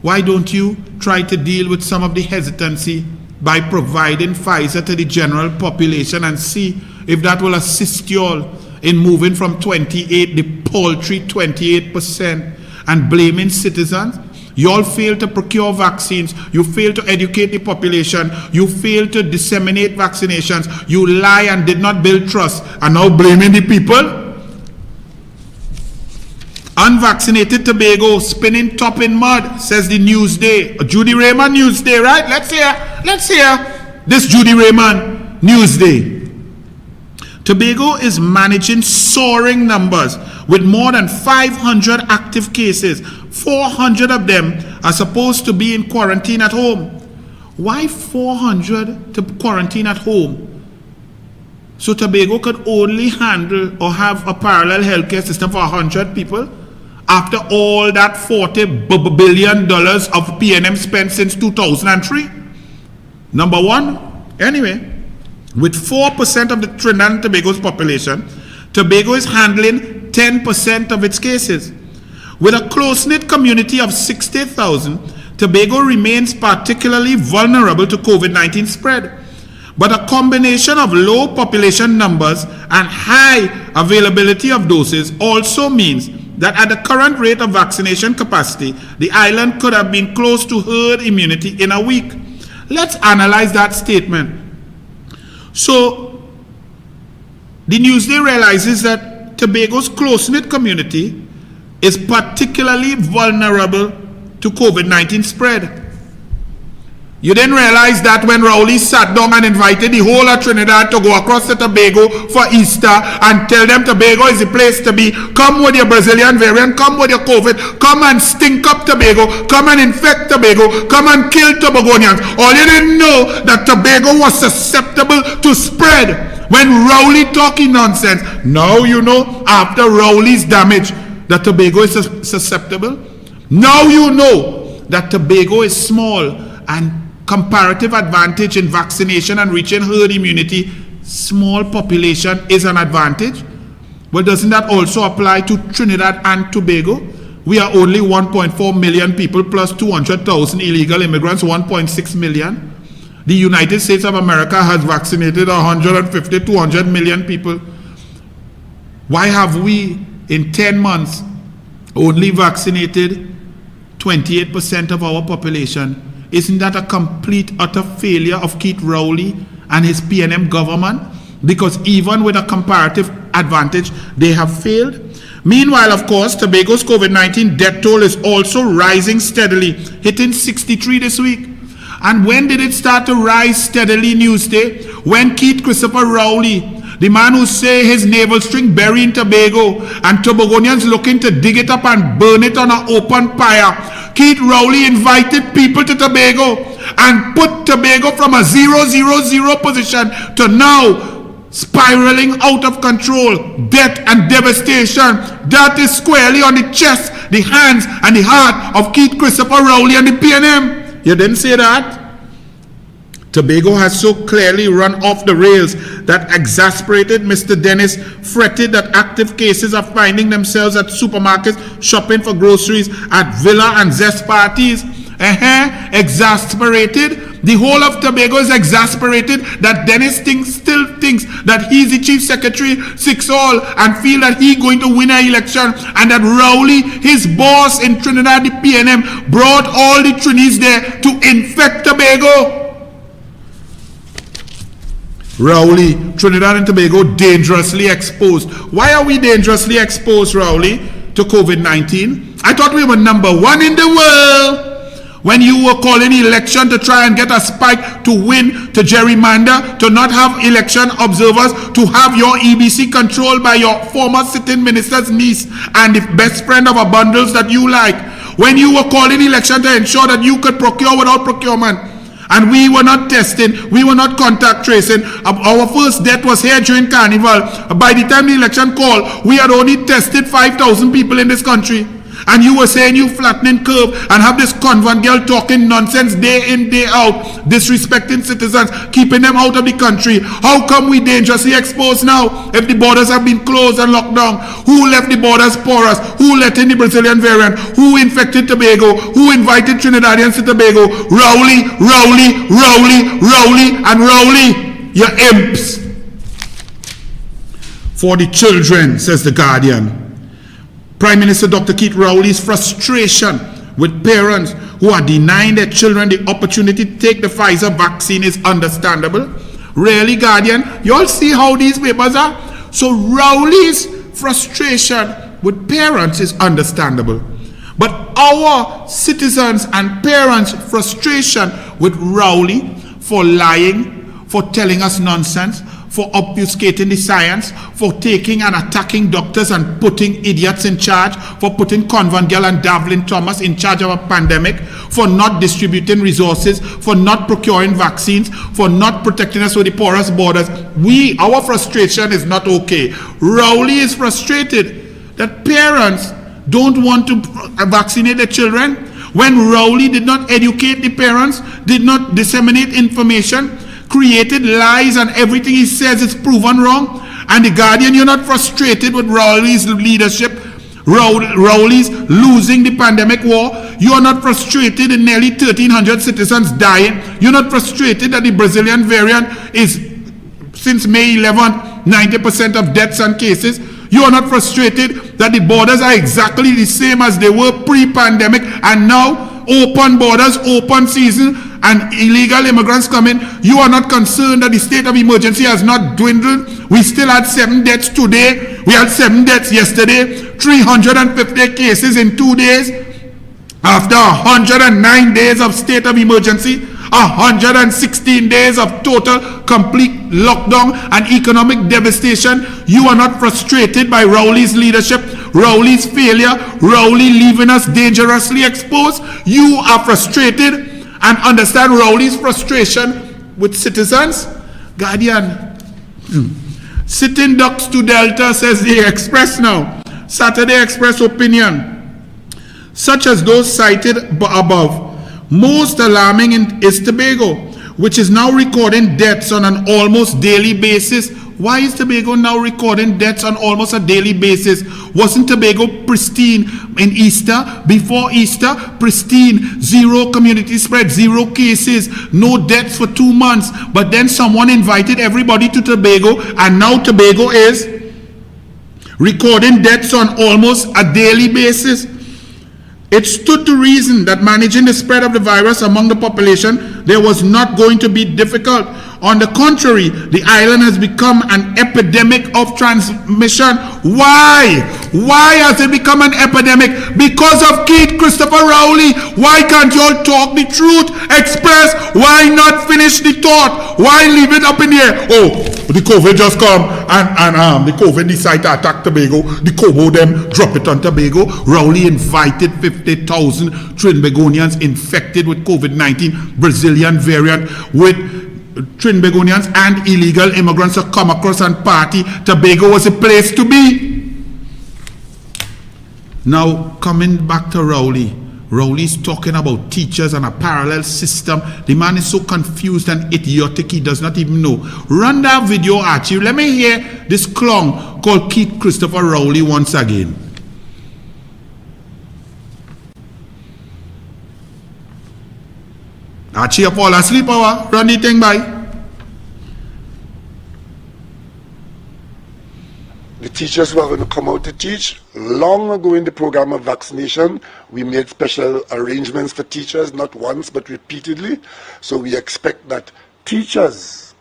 Why don't you try to deal with some of the hesitancy by providing Pfizer to the general population and see if that will assist you all in moving from 28, the paltry 28%, and blaming citizens? You all fail to procure vaccines. You fail to educate the population. You fail to disseminate vaccinations. You lie and did not build trust, and now blaming the people? Unvaccinated Tobago spinning top in mud, says the Newsday. Judy Raymond Newsday, right? Let's hear this Judy Raymond Newsday. Tobago is managing soaring numbers with more than 500 active cases. 400 of them are supposed to be in quarantine at home. Why 400 to quarantine at home? So Tobago could only handle or have a parallel healthcare system for 100 people? After all that $40 billion of PNM spent since 2003? Number one, anyway, with 4% of the Trinidad and Tobago's population, Tobago is handling 10% of its cases. With a close-knit community of 60,000, Tobago remains particularly vulnerable to COVID-19 spread. But a combination of low population numbers and high availability of doses also means that at the current rate of vaccination capacity, the island could have been close to herd immunity in a week. Let's analyze that statement. So, the Newsday realizes that Tobago's close-knit community is particularly vulnerable to COVID-19 spread. You didn't realize that when Rowley sat down and invited the whole of Trinidad to go across to Tobago for Easter and tell them Tobago is the place to be. Come with your Brazilian variant, come with your COVID, come and stink up Tobago, come and infect Tobago, come and kill Tobagonians. All you didn't know that Tobago was susceptible to spread when Rowley talking nonsense. Now you know, after Rowley's damage, that Tobago is susceptible. Now you know that Tobago is small and comparative advantage in vaccination and reaching herd immunity, small population is an advantage. Well, doesn't that also apply to Trinidad and Tobago? We are only 1.4 million people plus 200,000 illegal immigrants, 1.6 million. The United States of America has vaccinated 150, 200 million people. Why have we, in 10 months, only vaccinated 28% of our population? Isn't that a complete, utter failure of Keith Rowley and his PNM government? Because even with a comparative advantage, they have failed. Meanwhile, of course, Tobago's COVID-19 death toll is also rising steadily, hitting 63 this week. And when did it start to rise steadily, Newsday? When Keith Christopher Rowley, the man who say his navel string buried in Tobago and Tobagonians looking to dig it up and burn it on an open fire, Keith Rowley invited people to Tobago and put Tobago from a 0-0-0 position to now spiraling out of control, death and devastation. That is squarely on the chest, the hands and the heart of Keith Christopher Rowley and the PNM. You didn't say that? Tobago has so clearly run off the rails that exasperated Mr. Dennis fretted that active cases are finding themselves at supermarkets shopping for groceries, at villa and zest parties. Exasperated. The whole of Tobago is exasperated that Dennis still thinks that he's the chief secretary, 6-all, and feel that he's going to win an election, and that Rowley, his boss in Trinidad, the PNM, brought all the Trinis there to infect Tobago. Rowley, Trinidad and Tobago, dangerously exposed. Why are we dangerously exposed, Rowley, to COVID-19? I thought we were number one in the world when you were calling election to try and get a spike to win, to gerrymander, to not have election observers, to have your EBC controlled by your former sitting minister's niece and the best friend of a bundles that you like. When you were calling election to ensure that you could procure without procurement. And we were not testing, we were not contact tracing. Our first death was here during Carnival. By the time the election called, we had only tested 5,000 people in this country. And you were saying you flattening curve and have this convent girl talking nonsense day in, day out, disrespecting citizens, keeping them out of the country. How come we dangerously exposed now if the borders have been closed and locked down? Who left the borders porous? Who let in the Brazilian variant? Who infected Tobago? Who invited Trinidadians to Tobago? Rowley, Rowley, Rowley, Rowley, and Rowley. You imps. For the children, says the Guardian. Prime Minister Dr. Keith Rowley's frustration with parents who are denying their children the opportunity to take the Pfizer vaccine is understandable. Really, Guardian? You all see how these papers are? So Rowley's frustration with parents is understandable. But our citizens and parents' frustration with Rowley for lying, for telling us nonsense, for obfuscating the science, for taking and attacking doctors and putting idiots in charge, for putting Convent Girl and Davlin Thomas in charge of a pandemic, for not distributing resources, for not procuring vaccines, for not protecting us with the porous borders. Our frustration is not okay. Rowley is frustrated that parents don't want to vaccinate their children. When Rowley did not educate the parents, did not disseminate information, created lies, and everything he says is proven wrong. And the Guardian, you're not frustrated with Rowley's leadership, Rowley's losing the pandemic war. You are not frustrated in nearly 1,300 citizens dying. You're not frustrated that the Brazilian variant is, since May 11th, 90% of deaths and cases. You are not frustrated that the borders are exactly the same as they were pre-pandemic, and now open borders, open season, and illegal immigrants coming. You are not concerned that the state of emergency has not dwindled. We still had 7 deaths today. We had 7 deaths yesterday. 350 cases in 2 days. After 109 days of state of emergency, 116 days of total complete lockdown and economic devastation. You are not frustrated by Rowley's leadership, Rowley's failure, Rowley leaving us dangerously exposed. You are frustrated and understand Rowley's frustration with citizens. Guardian. Sitting ducks to Delta, says the Express now. Saturday Express opinion. Such as those cited above. Most alarming is Tobago, which is now recording deaths on an almost daily basis. Why is Tobago now recording deaths on almost a daily basis? Wasn't Tobago pristine in Easter? Before Easter, pristine, 0 community spread, 0 cases, no deaths for 2 months. But then someone invited everybody to Tobago, and now Tobago is recording deaths on almost a daily basis. It stood to reason that managing the spread of the virus among the population, there was not going to be difficult. On the contrary, the island has become an epidemic of transmission. Why? Why has it become an epidemic? Because of Keith Christopher Rowley. Why can't you all talk the truth? Express. Why not finish the thought? Why leave it up in the air? Oh, the COVID just come and the COVID decide to attack Tobago. The Cobo them drop it on Tobago. Rowley invited 50,000 Trinbagonians infected with COVID-19 Brazilian variant, with Trinbagonians and illegal immigrants to come across and party. Tobago was a place to be. Now, coming back to Rowley. Rowley's talking about teachers and a parallel system. The man is so confused and idiotic, he does not even know. Run that video, Archie. Let me hear this clown called Keith Christopher Rowley once again. Archie, you fall asleep, or run the thing by. The teachers who are going to come out to teach, long ago in the program of vaccination, we made special arrangements for teachers, not once but repeatedly. So we expect that teachers,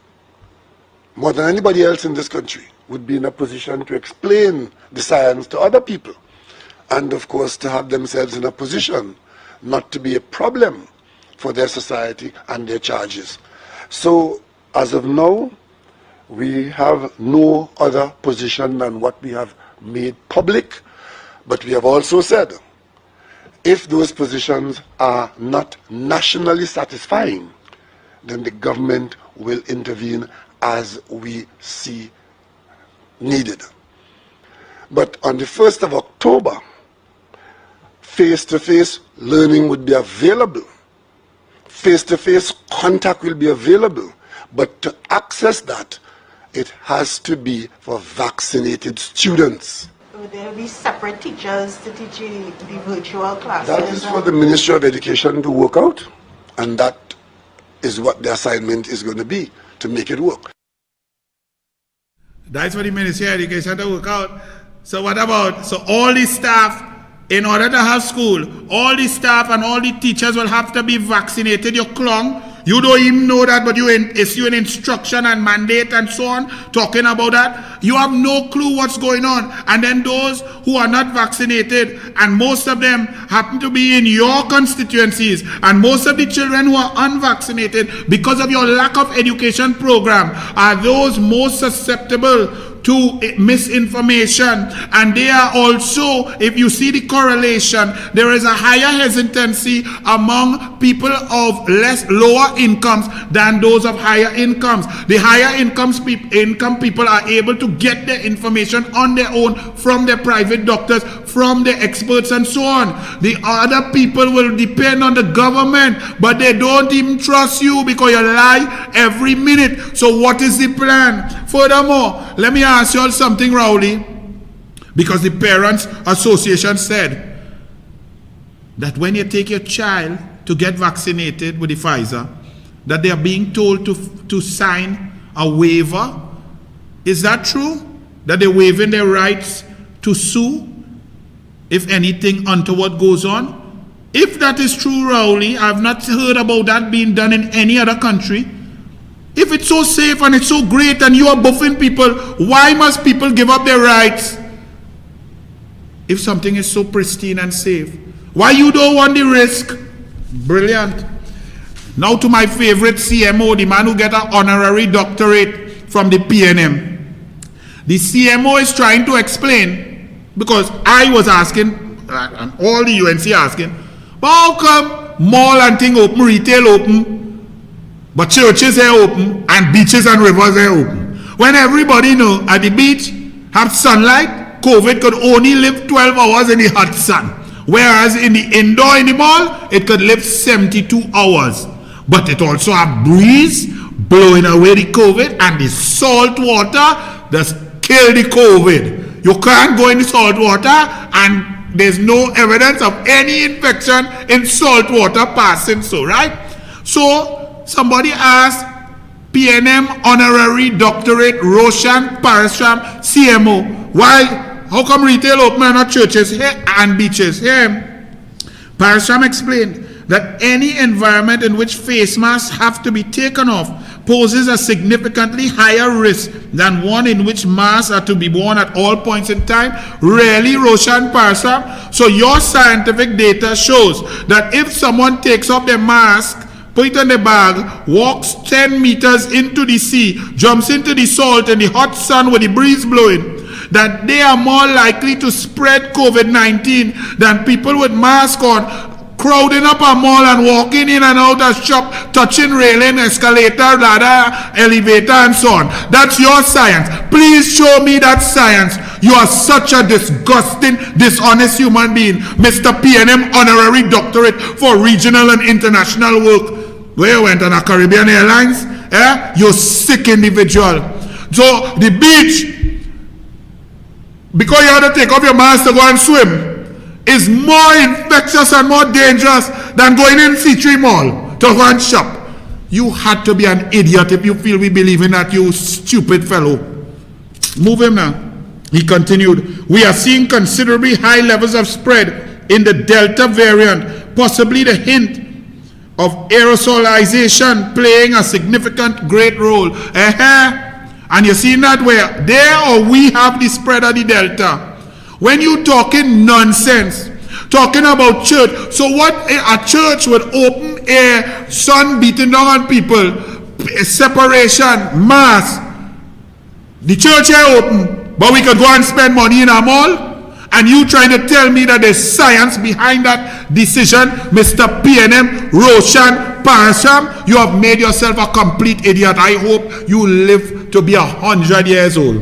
more than anybody else in this country, would be in a position to explain the science to other people. and of course to have themselves in a position not to be a problem for their society and their charges. So as of now, we have no other position than what we have made public, but we have also said if those positions are not nationally satisfying, then the government will intervene as we see needed. But on the 1st of October, face-to-face learning would be available. Face-to-face contact will be available. But to access that, it has to be for vaccinated students. Will there be separate teachers to teach the virtual classes? That is for the Ministry of Education to work out, and that is what the assignment is going to be, to make it work. That's for the Ministry of Education to work out. So what about, so all the staff, in order to have school, all the staff and all the teachers will have to be vaccinated. You clung. You don't even know that, but you issue an instruction and mandate and so on, talking about that. You have no clue what's going on. And then those who are not vaccinated, and most of them happen to be in your constituencies, and most of the children who are unvaccinated, because of your lack of education program, are those most susceptible to misinformation. And they are also, if you see the correlation, there is a higher hesitancy among people of lower incomes than those of higher incomes. The higher income people are able to get their information on their own from their private doctors, from their experts and so on. The other people will depend on the government, but they don't even trust you because you lie every minute. So what is the plan? Furthermore, let me ask you all something, Rowley, because the Parents Association said that when you take your child to get vaccinated with the Pfizer, that they are being told to sign a waiver. Is that true? That they're waiving their rights to sue if anything untoward goes on? If that is true, Rowley, I've not heard about that being done in any other country. If it's so safe and it's so great and you are buffing people, why must people give up their rights? If something is so pristine and safe, why you don't want the risk? Brilliant. Now to my favorite CMO, the man who get an honorary doctorate from the PNM. The CMO is trying to explain, because I was asking, and all the UNC asking, but how come mall and thing open, retail open, but churches are open and beaches and rivers are open? When everybody know at the beach have sunlight, COVID could only live 12 hours in the hot sun, whereas in the indoor in the mall it could live 72 hours. But it also have breeze blowing away the COVID, and the salt water just kill the COVID. You can't go in the salt water, and there's no evidence of any infection in salt water passing, so right? So somebody asked PNM honorary doctorate Roshan Parashram CMO, how come retail open and not churches here and beaches here? Parashram explained that any environment in which face masks have to be taken off poses a significantly higher risk than one in which masks are to be worn at all points in time. Really, Roshan Parashram? So your scientific data shows that if someone takes off their mask, put it in the bag, walks 10 meters into the sea, jumps into the salt in the hot sun with the breeze blowing, that they are more likely to spread COVID-19 than people with masks on, crowding up a mall and walking in and out of shop, touching railing, escalator, ladder, elevator, and so on. That's your science. Please show me that science. You are such a disgusting, dishonest human being, Mr. PNM honorary doctorate for regional and international work. Where you went on a Caribbean Airlines? You sick individual. So the beach, because you have to take off your mask to go and swim, is more infectious and more dangerous than going in C3 Mall to go and shop. You had to be an idiot if you feel we believe in that, you stupid fellow. Move him now. He continued, we are seeing considerably high levels of spread in the Delta variant, possibly the hint of aerosolization playing a significant great role. And you see that where there or we have the spread of the Delta. When you talking nonsense, talking about church. So what a church with open air, sun beating down on people, separation, mass. The church here open, but we could go and spend money in a mall. And you trying to tell me that there's science behind that decision, Mr. PNM, Roshan, Parasham? You have made yourself a complete idiot. I hope you live to be 100 years old.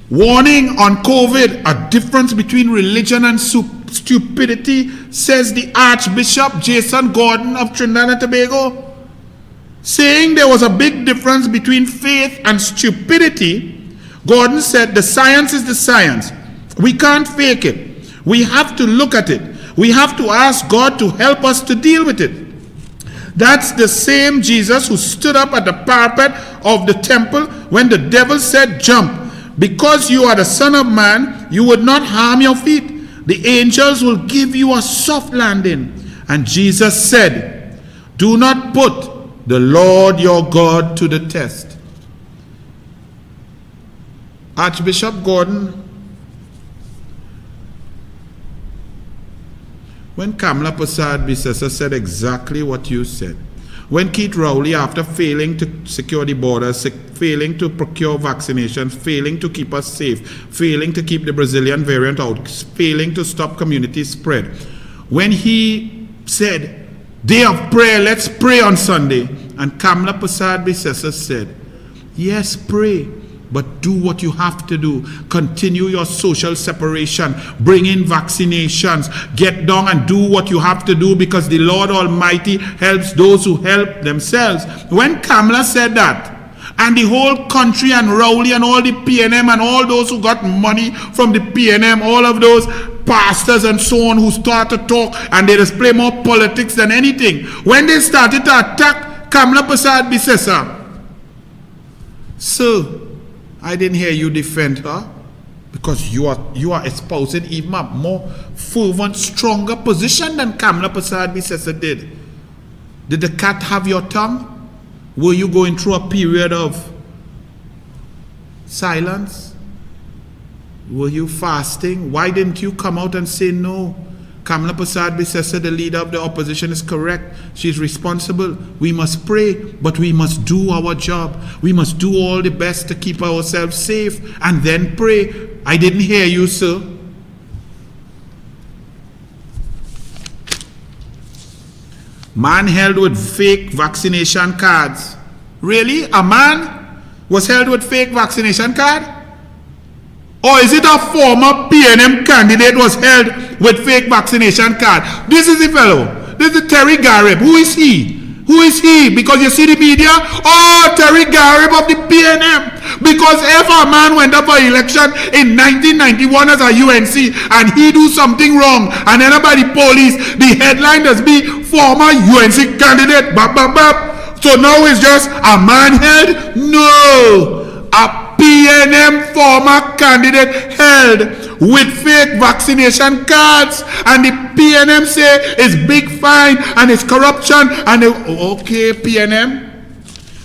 Warning on COVID, a difference between religion and stupidity, says the Archbishop Jason Gordon of Trinidad and Tobago. Saying there was a big difference between faith and stupidity, Gordon said the science is the science. We can't fake it. We have to look at it. We have to ask God to help us to deal with it. That's the same Jesus who stood up at the parapet of the temple when the devil said, jump. Because you are the Son of Man, you would not harm your feet. The angels will give you a soft landing. And Jesus said, do not put the Lord your God to the test. Archbishop Gordon, when Kamala Prasad Bisesa said exactly what you said, when Keith Rowley, after failing to secure the borders, failing to procure vaccinations, failing to keep us safe, failing to keep the Brazilian variant out, failing to stop community spread, when he said, day of prayer, let's pray on Sunday, and Kamala Prasad Bisesa said, yes, pray, but do what you have to do. Continue your social separation. Bring in vaccinations. Get down and do what you have to do, because the Lord Almighty helps those who help themselves. When Kamala said that, and the whole country and Rowley and all the PNM and all those who got money from the PNM, all of those pastors and so on who start to talk and they display more politics than anything, when they started to attack Kamala Prasad Bisesa, sir, I didn't hear you defend her, because you are espousing even a more fervent, stronger position than Kamala Prasad Bisesa did. Did the cat have your tongue? Were you going through a period of silence? Were you fasting? Why didn't you come out and say no? Kamala Prasad Bisesa, the leader of the opposition, is correct. She's responsible. We must pray, but we must do our job. We must do all the best to keep ourselves safe and then pray. I didn't hear you, sir. Man held with fake vaccination cards. Really? A man was held with fake vaccination card? Or is it a former PNM candidate was held with fake vaccination card? This is the fellow. This is Terry Garib. Who is he? Who is he? Because you see the media? Oh, Terry Garib of the PNM. Because if a man went up for election in 1991 as a UNC and he do something wrong and then by the police, the headline does be former UNC candidate. Bap, bap, bap. So now it's just a man held? No. A PNM former candidate held with fake vaccination cards, and the PNM say it's big fine and it's corruption, and they, okay, PNM.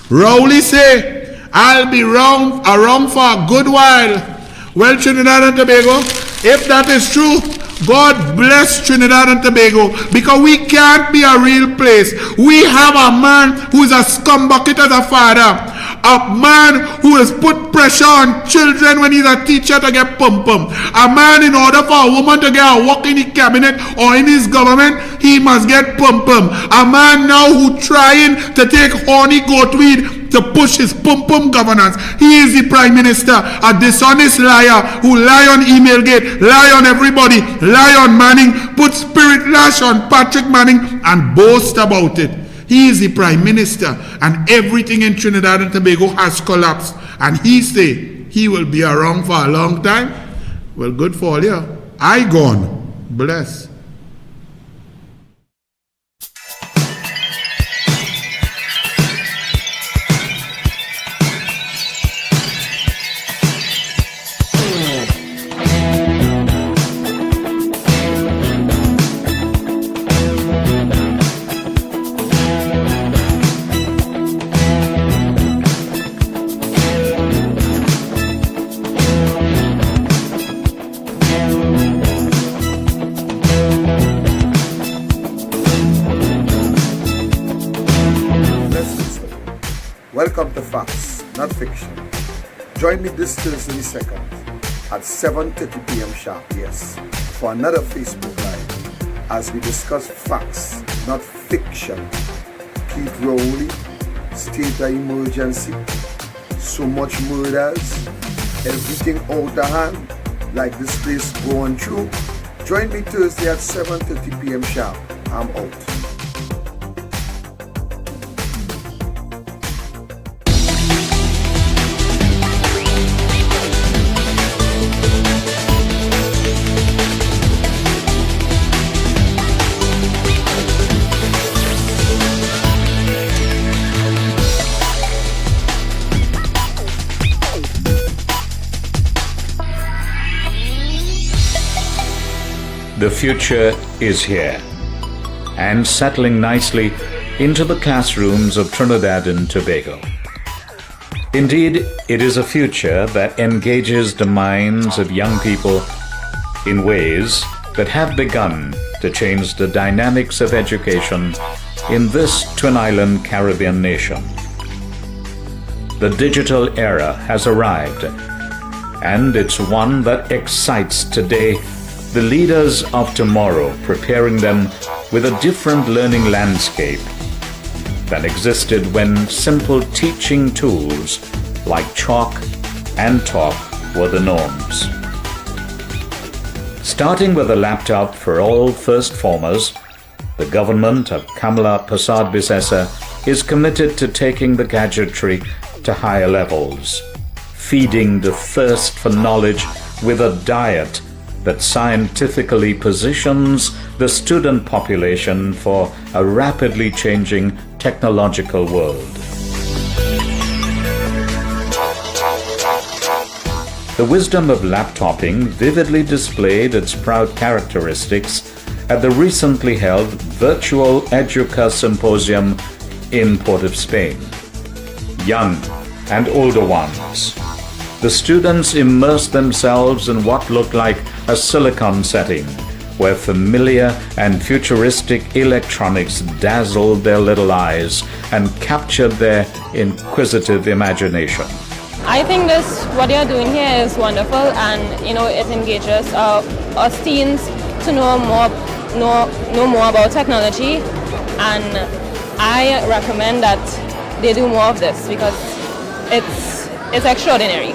Rowley say, I'll be around for a good while. Well, Trinidad and Tobago, if that is true, God bless Trinidad and Tobago, because we can't be a real place. We have a man who is a scumbucket as a father. A man who has put pressure on children when he's a teacher to get pum-pum. A man, in order for a woman to get a work in the cabinet or in his government, he must get pum-pum. A man now who trying to take horny goatweed to push his pum-pum governance. He is the Prime Minister, a dishonest liar who lie on Emailgate, lie on everybody, lie on Manning, put spirit lash on Patrick Manning and boast about it. He is the Prime Minister, and everything in Trinidad and Tobago has collapsed. And he say he will be around for a long time. Well, good for you. I gone. Bless. Join me this Thursday the 2nd at 7:30 p.m. sharp, yes, for another Facebook Live as we discuss facts, not fiction. Keep rolling, state of emergency, so much murders, everything out of hand, like this place going through. Join me Thursday at 7:30 p.m. sharp. I'm out. The future is here and settling nicely into the classrooms of Trinidad and Tobago. Indeed, it is a future that engages the minds of young people in ways that have begun to change the dynamics of education in this Twin Island Caribbean nation. The digital era has arrived, and it's one that excites today the leaders of tomorrow, preparing them with a different learning landscape than existed when simple teaching tools like chalk and talk were the norms. Starting with a laptop for all first formers, the government of Kamala Persad-Bissessar is committed to taking the gadgetry to higher levels, feeding the thirst for knowledge with a diet that scientifically positions the student population for a rapidly changing technological world. The wisdom of laptoping vividly displayed its proud characteristics at the recently held Virtual Educa Symposium in Port of Spain. Young and older ones, the students immersed themselves in what looked like a silicon setting, where familiar and futuristic electronics dazzled their little eyes and captured their inquisitive imagination. I think what you're doing here is wonderful, and it engages us teens to know more about technology, and I recommend that they do more of this because it's extraordinary.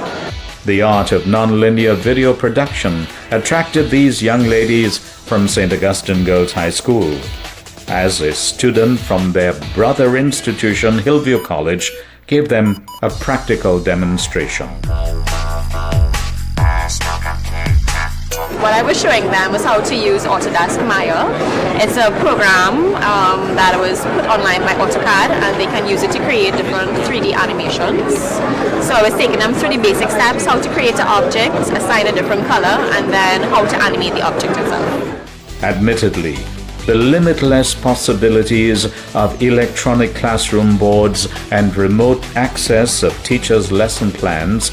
The art of nonlinear video production attracted these young ladies from St. Augustine Girls High School. As a student from their brother institution, Hillview College, gave them a practical demonstration. What I was showing them was how to use Autodesk Maya. It's a program that was put online by AutoCAD, and they can use it to create different 3D animations. So I was taking them through the basic steps, how to create an object, assign a different color, and then how to animate the object itself. Admittedly, the limitless possibilities of electronic classroom boards and remote access of teachers' lesson plans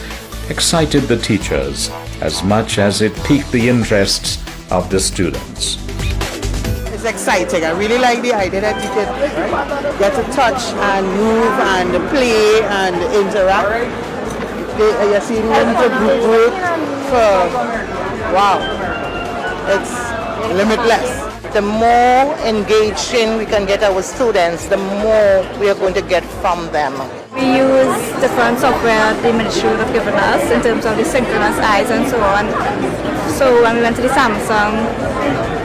excited the teachers as much as it piqued the interests of the students. It's exciting. I really like the idea that you can get to touch and move and play and interact. You're seeing room for group work wow, it's limitless. The more engaging we can get our students, the more we are going to get from them. We use different software the ministry would have given us in terms of the synchronous eyes and so on. So when we went to the Samsung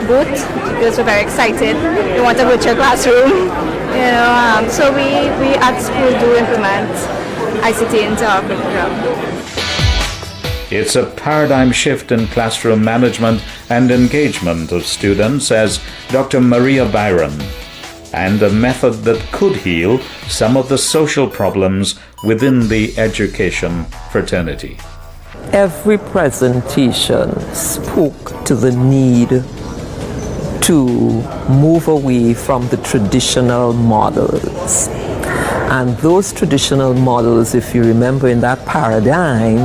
booth, the girls were very excited. We want a virtual classroom, so we at school do implement ICT into our curriculum. It's a paradigm shift in classroom management and engagement of students, says Dr. Maria Byron, and a method that could heal some of the social problems within the education fraternity. Every presentation spoke to the need to move away from the traditional models. And those traditional models, if you remember in that paradigm,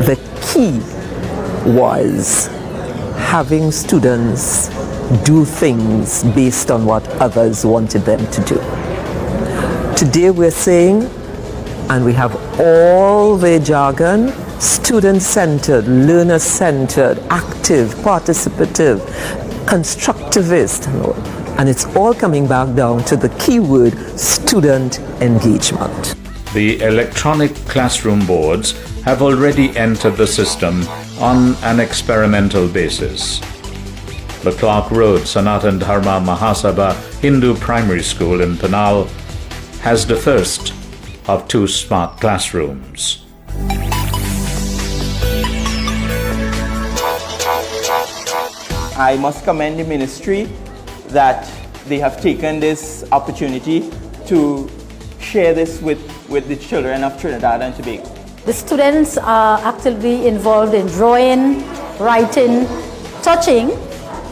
the key was having students do things based on what others wanted them to do. Today we're saying, and we have all the jargon, student-centered, learner-centered, active, participative, constructivist, and it's all coming back down to the keyword student engagement. The electronic classroom boards have already entered the system on an experimental basis. The Clark Road Sanatan Dharma Mahasabha Hindu Primary School in Penal has the first of 2 smart classrooms. I must commend the ministry that they have taken this opportunity to share this with the children of Trinidad and Tobago. The students are actively involved in drawing, writing, touching,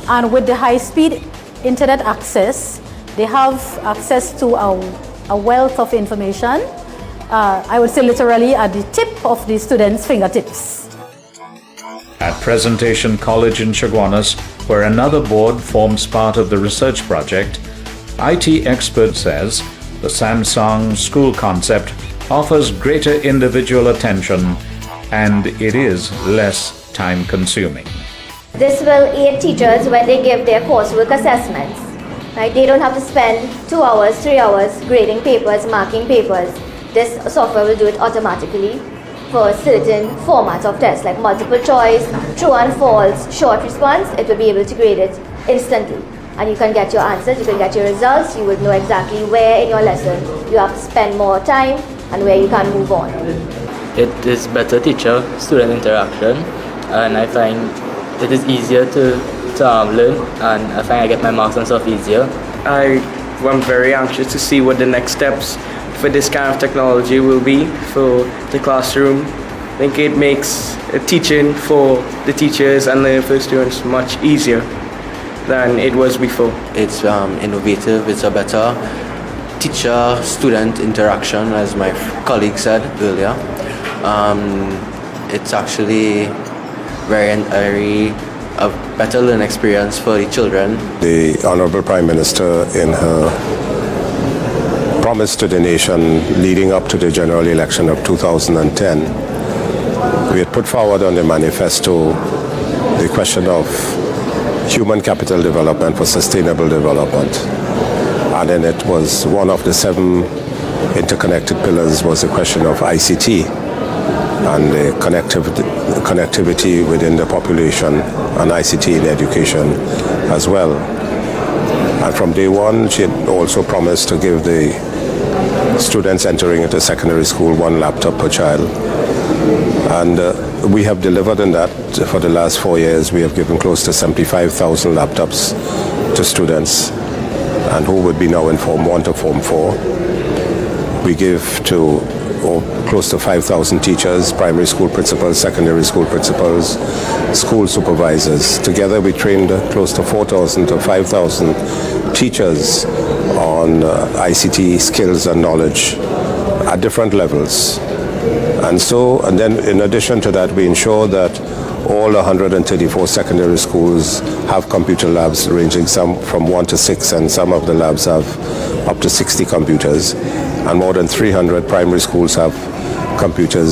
and with the high-speed internet access, they have access to a wealth of information, I would say literally at the tip of the students' fingertips. At Presentation College in Chaguanas, where another board forms part of the research project, IT expert says the Samsung school concept offers greater individual attention and it is less time-consuming. This will aid teachers when they give their coursework assessments. Right? They don't have to spend 2 hours, 3 hours grading papers, marking papers. This software will do it automatically for certain formats of tests like multiple choice, true and false, short response. It will be able to grade it instantly. And you can get your answers, you can get your results, you will know exactly where in your lesson you have to spend more time and where you can move on. It is better teacher-student interaction, and I find it is easier to learn, and I find I get my marks and stuff easier. I am very anxious to see what the next steps for this kind of technology will be for the classroom. I think it makes teaching for the teachers and learning for the students much easier than it was before. It's innovative, it's a better teacher-student interaction, as my colleague said earlier. It's actually a better learning experience for the children. The Honorable Prime Minister, in her promise to the nation leading up to the general election of 2010, we had put forward on the manifesto the question of human capital development for sustainable development. And then it was one of the 7 interconnected pillars was the question of ICT and the connectivity within the population and ICT in education as well. And from day one, she had also promised to give the students entering into secondary school 1 laptop per child. And we have delivered on that. For the last 4 years, we have given close to 75,000 laptops to students, and who would be now in Form 1 to Form 4. We give to close to 5,000 teachers, primary school principals, secondary school principals, school supervisors. Together we trained close to 4,000 to 5,000 teachers on ICT skills and knowledge at different levels. And then in addition to that, we ensure that all 134 secondary schools have computer labs ranging some from 1 to 6, and some of the labs have up to 60 computers. And more than 300 primary schools have computer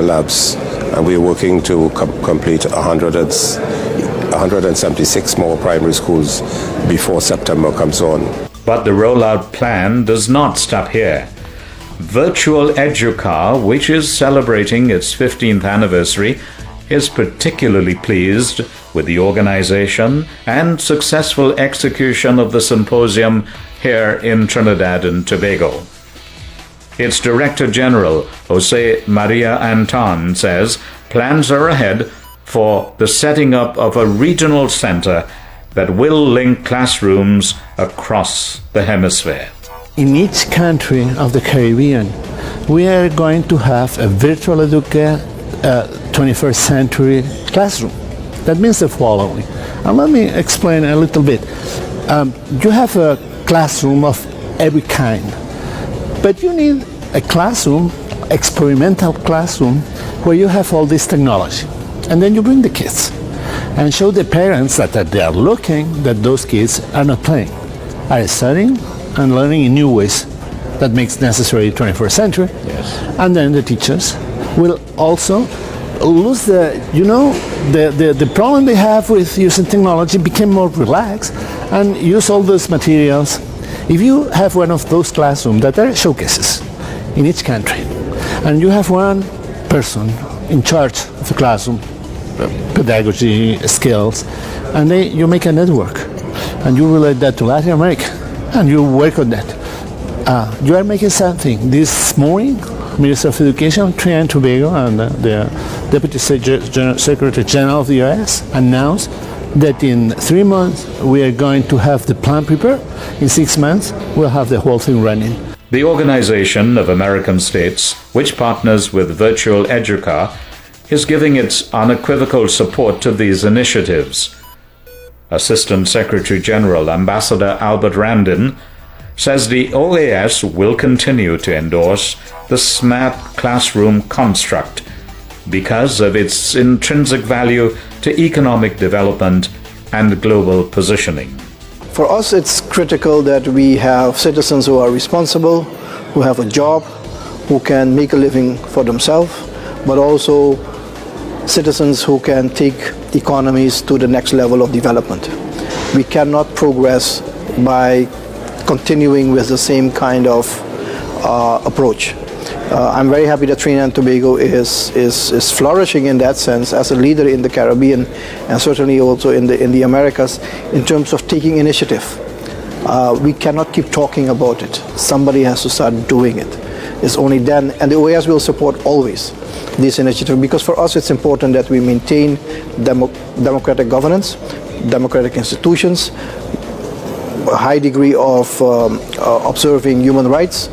labs. And we're working to complete 176 more primary schools before September comes on. But the rollout plan does not stop here. Virtual Educar, which is celebrating its 15th anniversary, is particularly pleased with the organization and successful execution of the symposium here in Trinidad and Tobago. Its Director General, Jose Maria Anton, says plans are ahead for the setting up of a regional center that will link classrooms across the hemisphere. In each country of the Caribbean, we are going to have a virtual educa 21st century classroom. That means the following. And let me explain a little bit. You have a classroom of every kind, but you need a classroom, experimental classroom, where you have all this technology. And then you bring the kids and show the parents that they are looking that those kids are not playing, are studying and learning in new ways that makes necessary 21st century. Yes. And then the teachers will also lose the problem they have with using technology, became more relaxed and use all those materials. If you have one of those classrooms that are showcases in each country, and you have one person in charge of the classroom, pedagogy skills, and you make a network, and you relate that to Latin America, and you work on that. You are making something. This morning, Minister of Education, Trinidad and Tobago, and the Deputy Secretary General of the U.S. announced that in 3 months we are going to have the plan prepared. In 6 months, we'll have the whole thing running. The Organization of American States, which partners with Virtual Educa, is giving its unequivocal support to these initiatives. Assistant Secretary General Ambassador Albert Randin says the OAS will continue to endorse the smart classroom construct because of its intrinsic value to economic development and global positioning. For us, it's critical that we have citizens who are responsible, who have a job, who can make a living for themselves, but also citizens who can take economies to the next level of development. We cannot progress by continuing with the same kind of approach. I'm very happy that Trinidad and Tobago is flourishing in that sense as a leader in the Caribbean and certainly also in the Americas in terms of taking initiative. We cannot keep talking about it. Somebody has to start doing it. It's only then, and the OAS will support always this initiative, because for us it's important that we maintain democratic governance, democratic institutions, a high degree of observing human rights,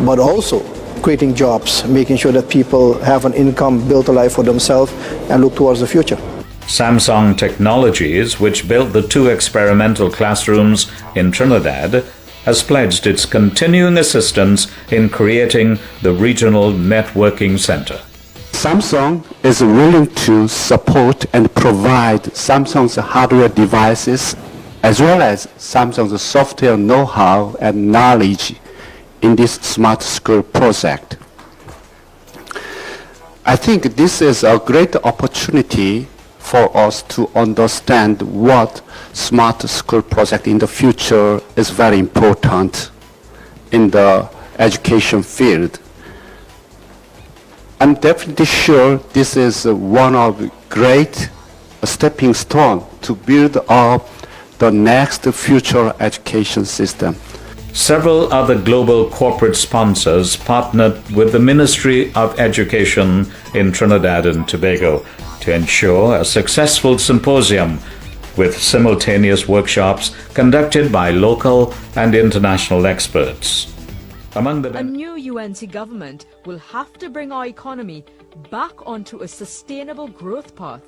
but also creating jobs, making sure that people have an income, build a life for themselves, and look towards the future. Samsung Technologies, which built the 2 experimental classrooms in Trinidad, has pledged its continuing assistance in creating the Regional Networking Center. Samsung is willing to support and provide Samsung's hardware devices as well as Samsung's software know-how and knowledge in this smart school project. I think this is a great opportunity for us to understand what smart school project in the future is very important in the education field. I'm definitely sure this is one of the great stepping stones to build up the next future education system. Several other global corporate sponsors partnered with the Ministry of Education in Trinidad and Tobago to ensure a successful symposium with simultaneous workshops conducted by local and international experts. Among the A new UNC government will have to bring our economy back onto a sustainable growth path,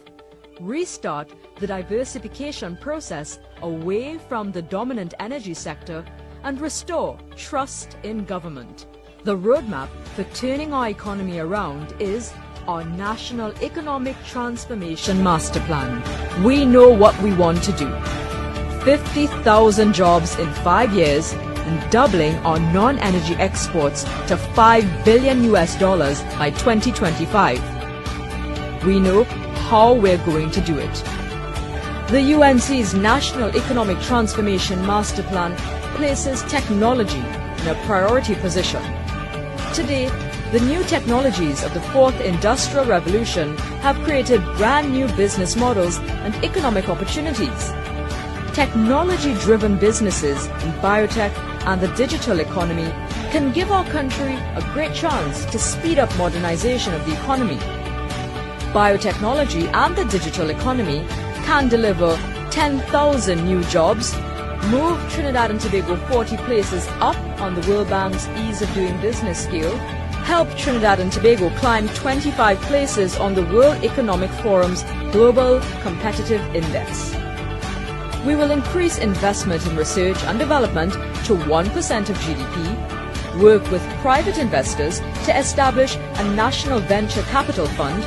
restart the diversification process away from the dominant energy sector, and restore trust in government. The roadmap for turning our economy around is our National Economic Transformation Master Plan. We know what we want to do. 50,000 jobs in 5 years and doubling our non-energy exports to $5 billion by 2025. We know how we're going to do it. The UNC's National Economic Transformation Master Plan places technology in a priority position. Today, the new technologies of the 4th Industrial Revolution have created brand new business models and economic opportunities. Technology-driven businesses in biotech and the digital economy can give our country a great chance to speed up modernization of the economy. Biotechnology and the digital economy can deliver 10,000 new jobs, move Trinidad and Tobago 40 places up on the World Bank's Ease of Doing Business scale, help Trinidad and Tobago climb 25 places on the World Economic Forum's Global Competitive Index. We will increase investment in research and development to 1% of GDP, work with private investors to establish a national venture capital fund,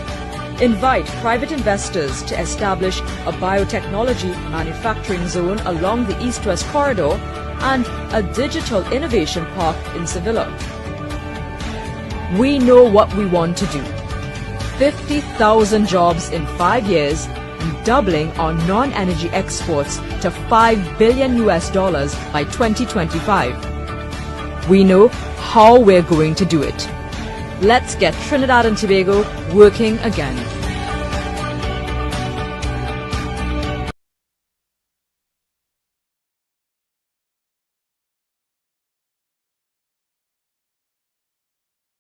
invite private investors to establish a biotechnology manufacturing zone along the East-West corridor, and a digital innovation park in Sevilla. We know what we want to do. 50,000 jobs in 5 years and doubling our non-energy exports to $5 billion by 2025. We know how we're going to do it. Let's get Trinidad and Tobago working again.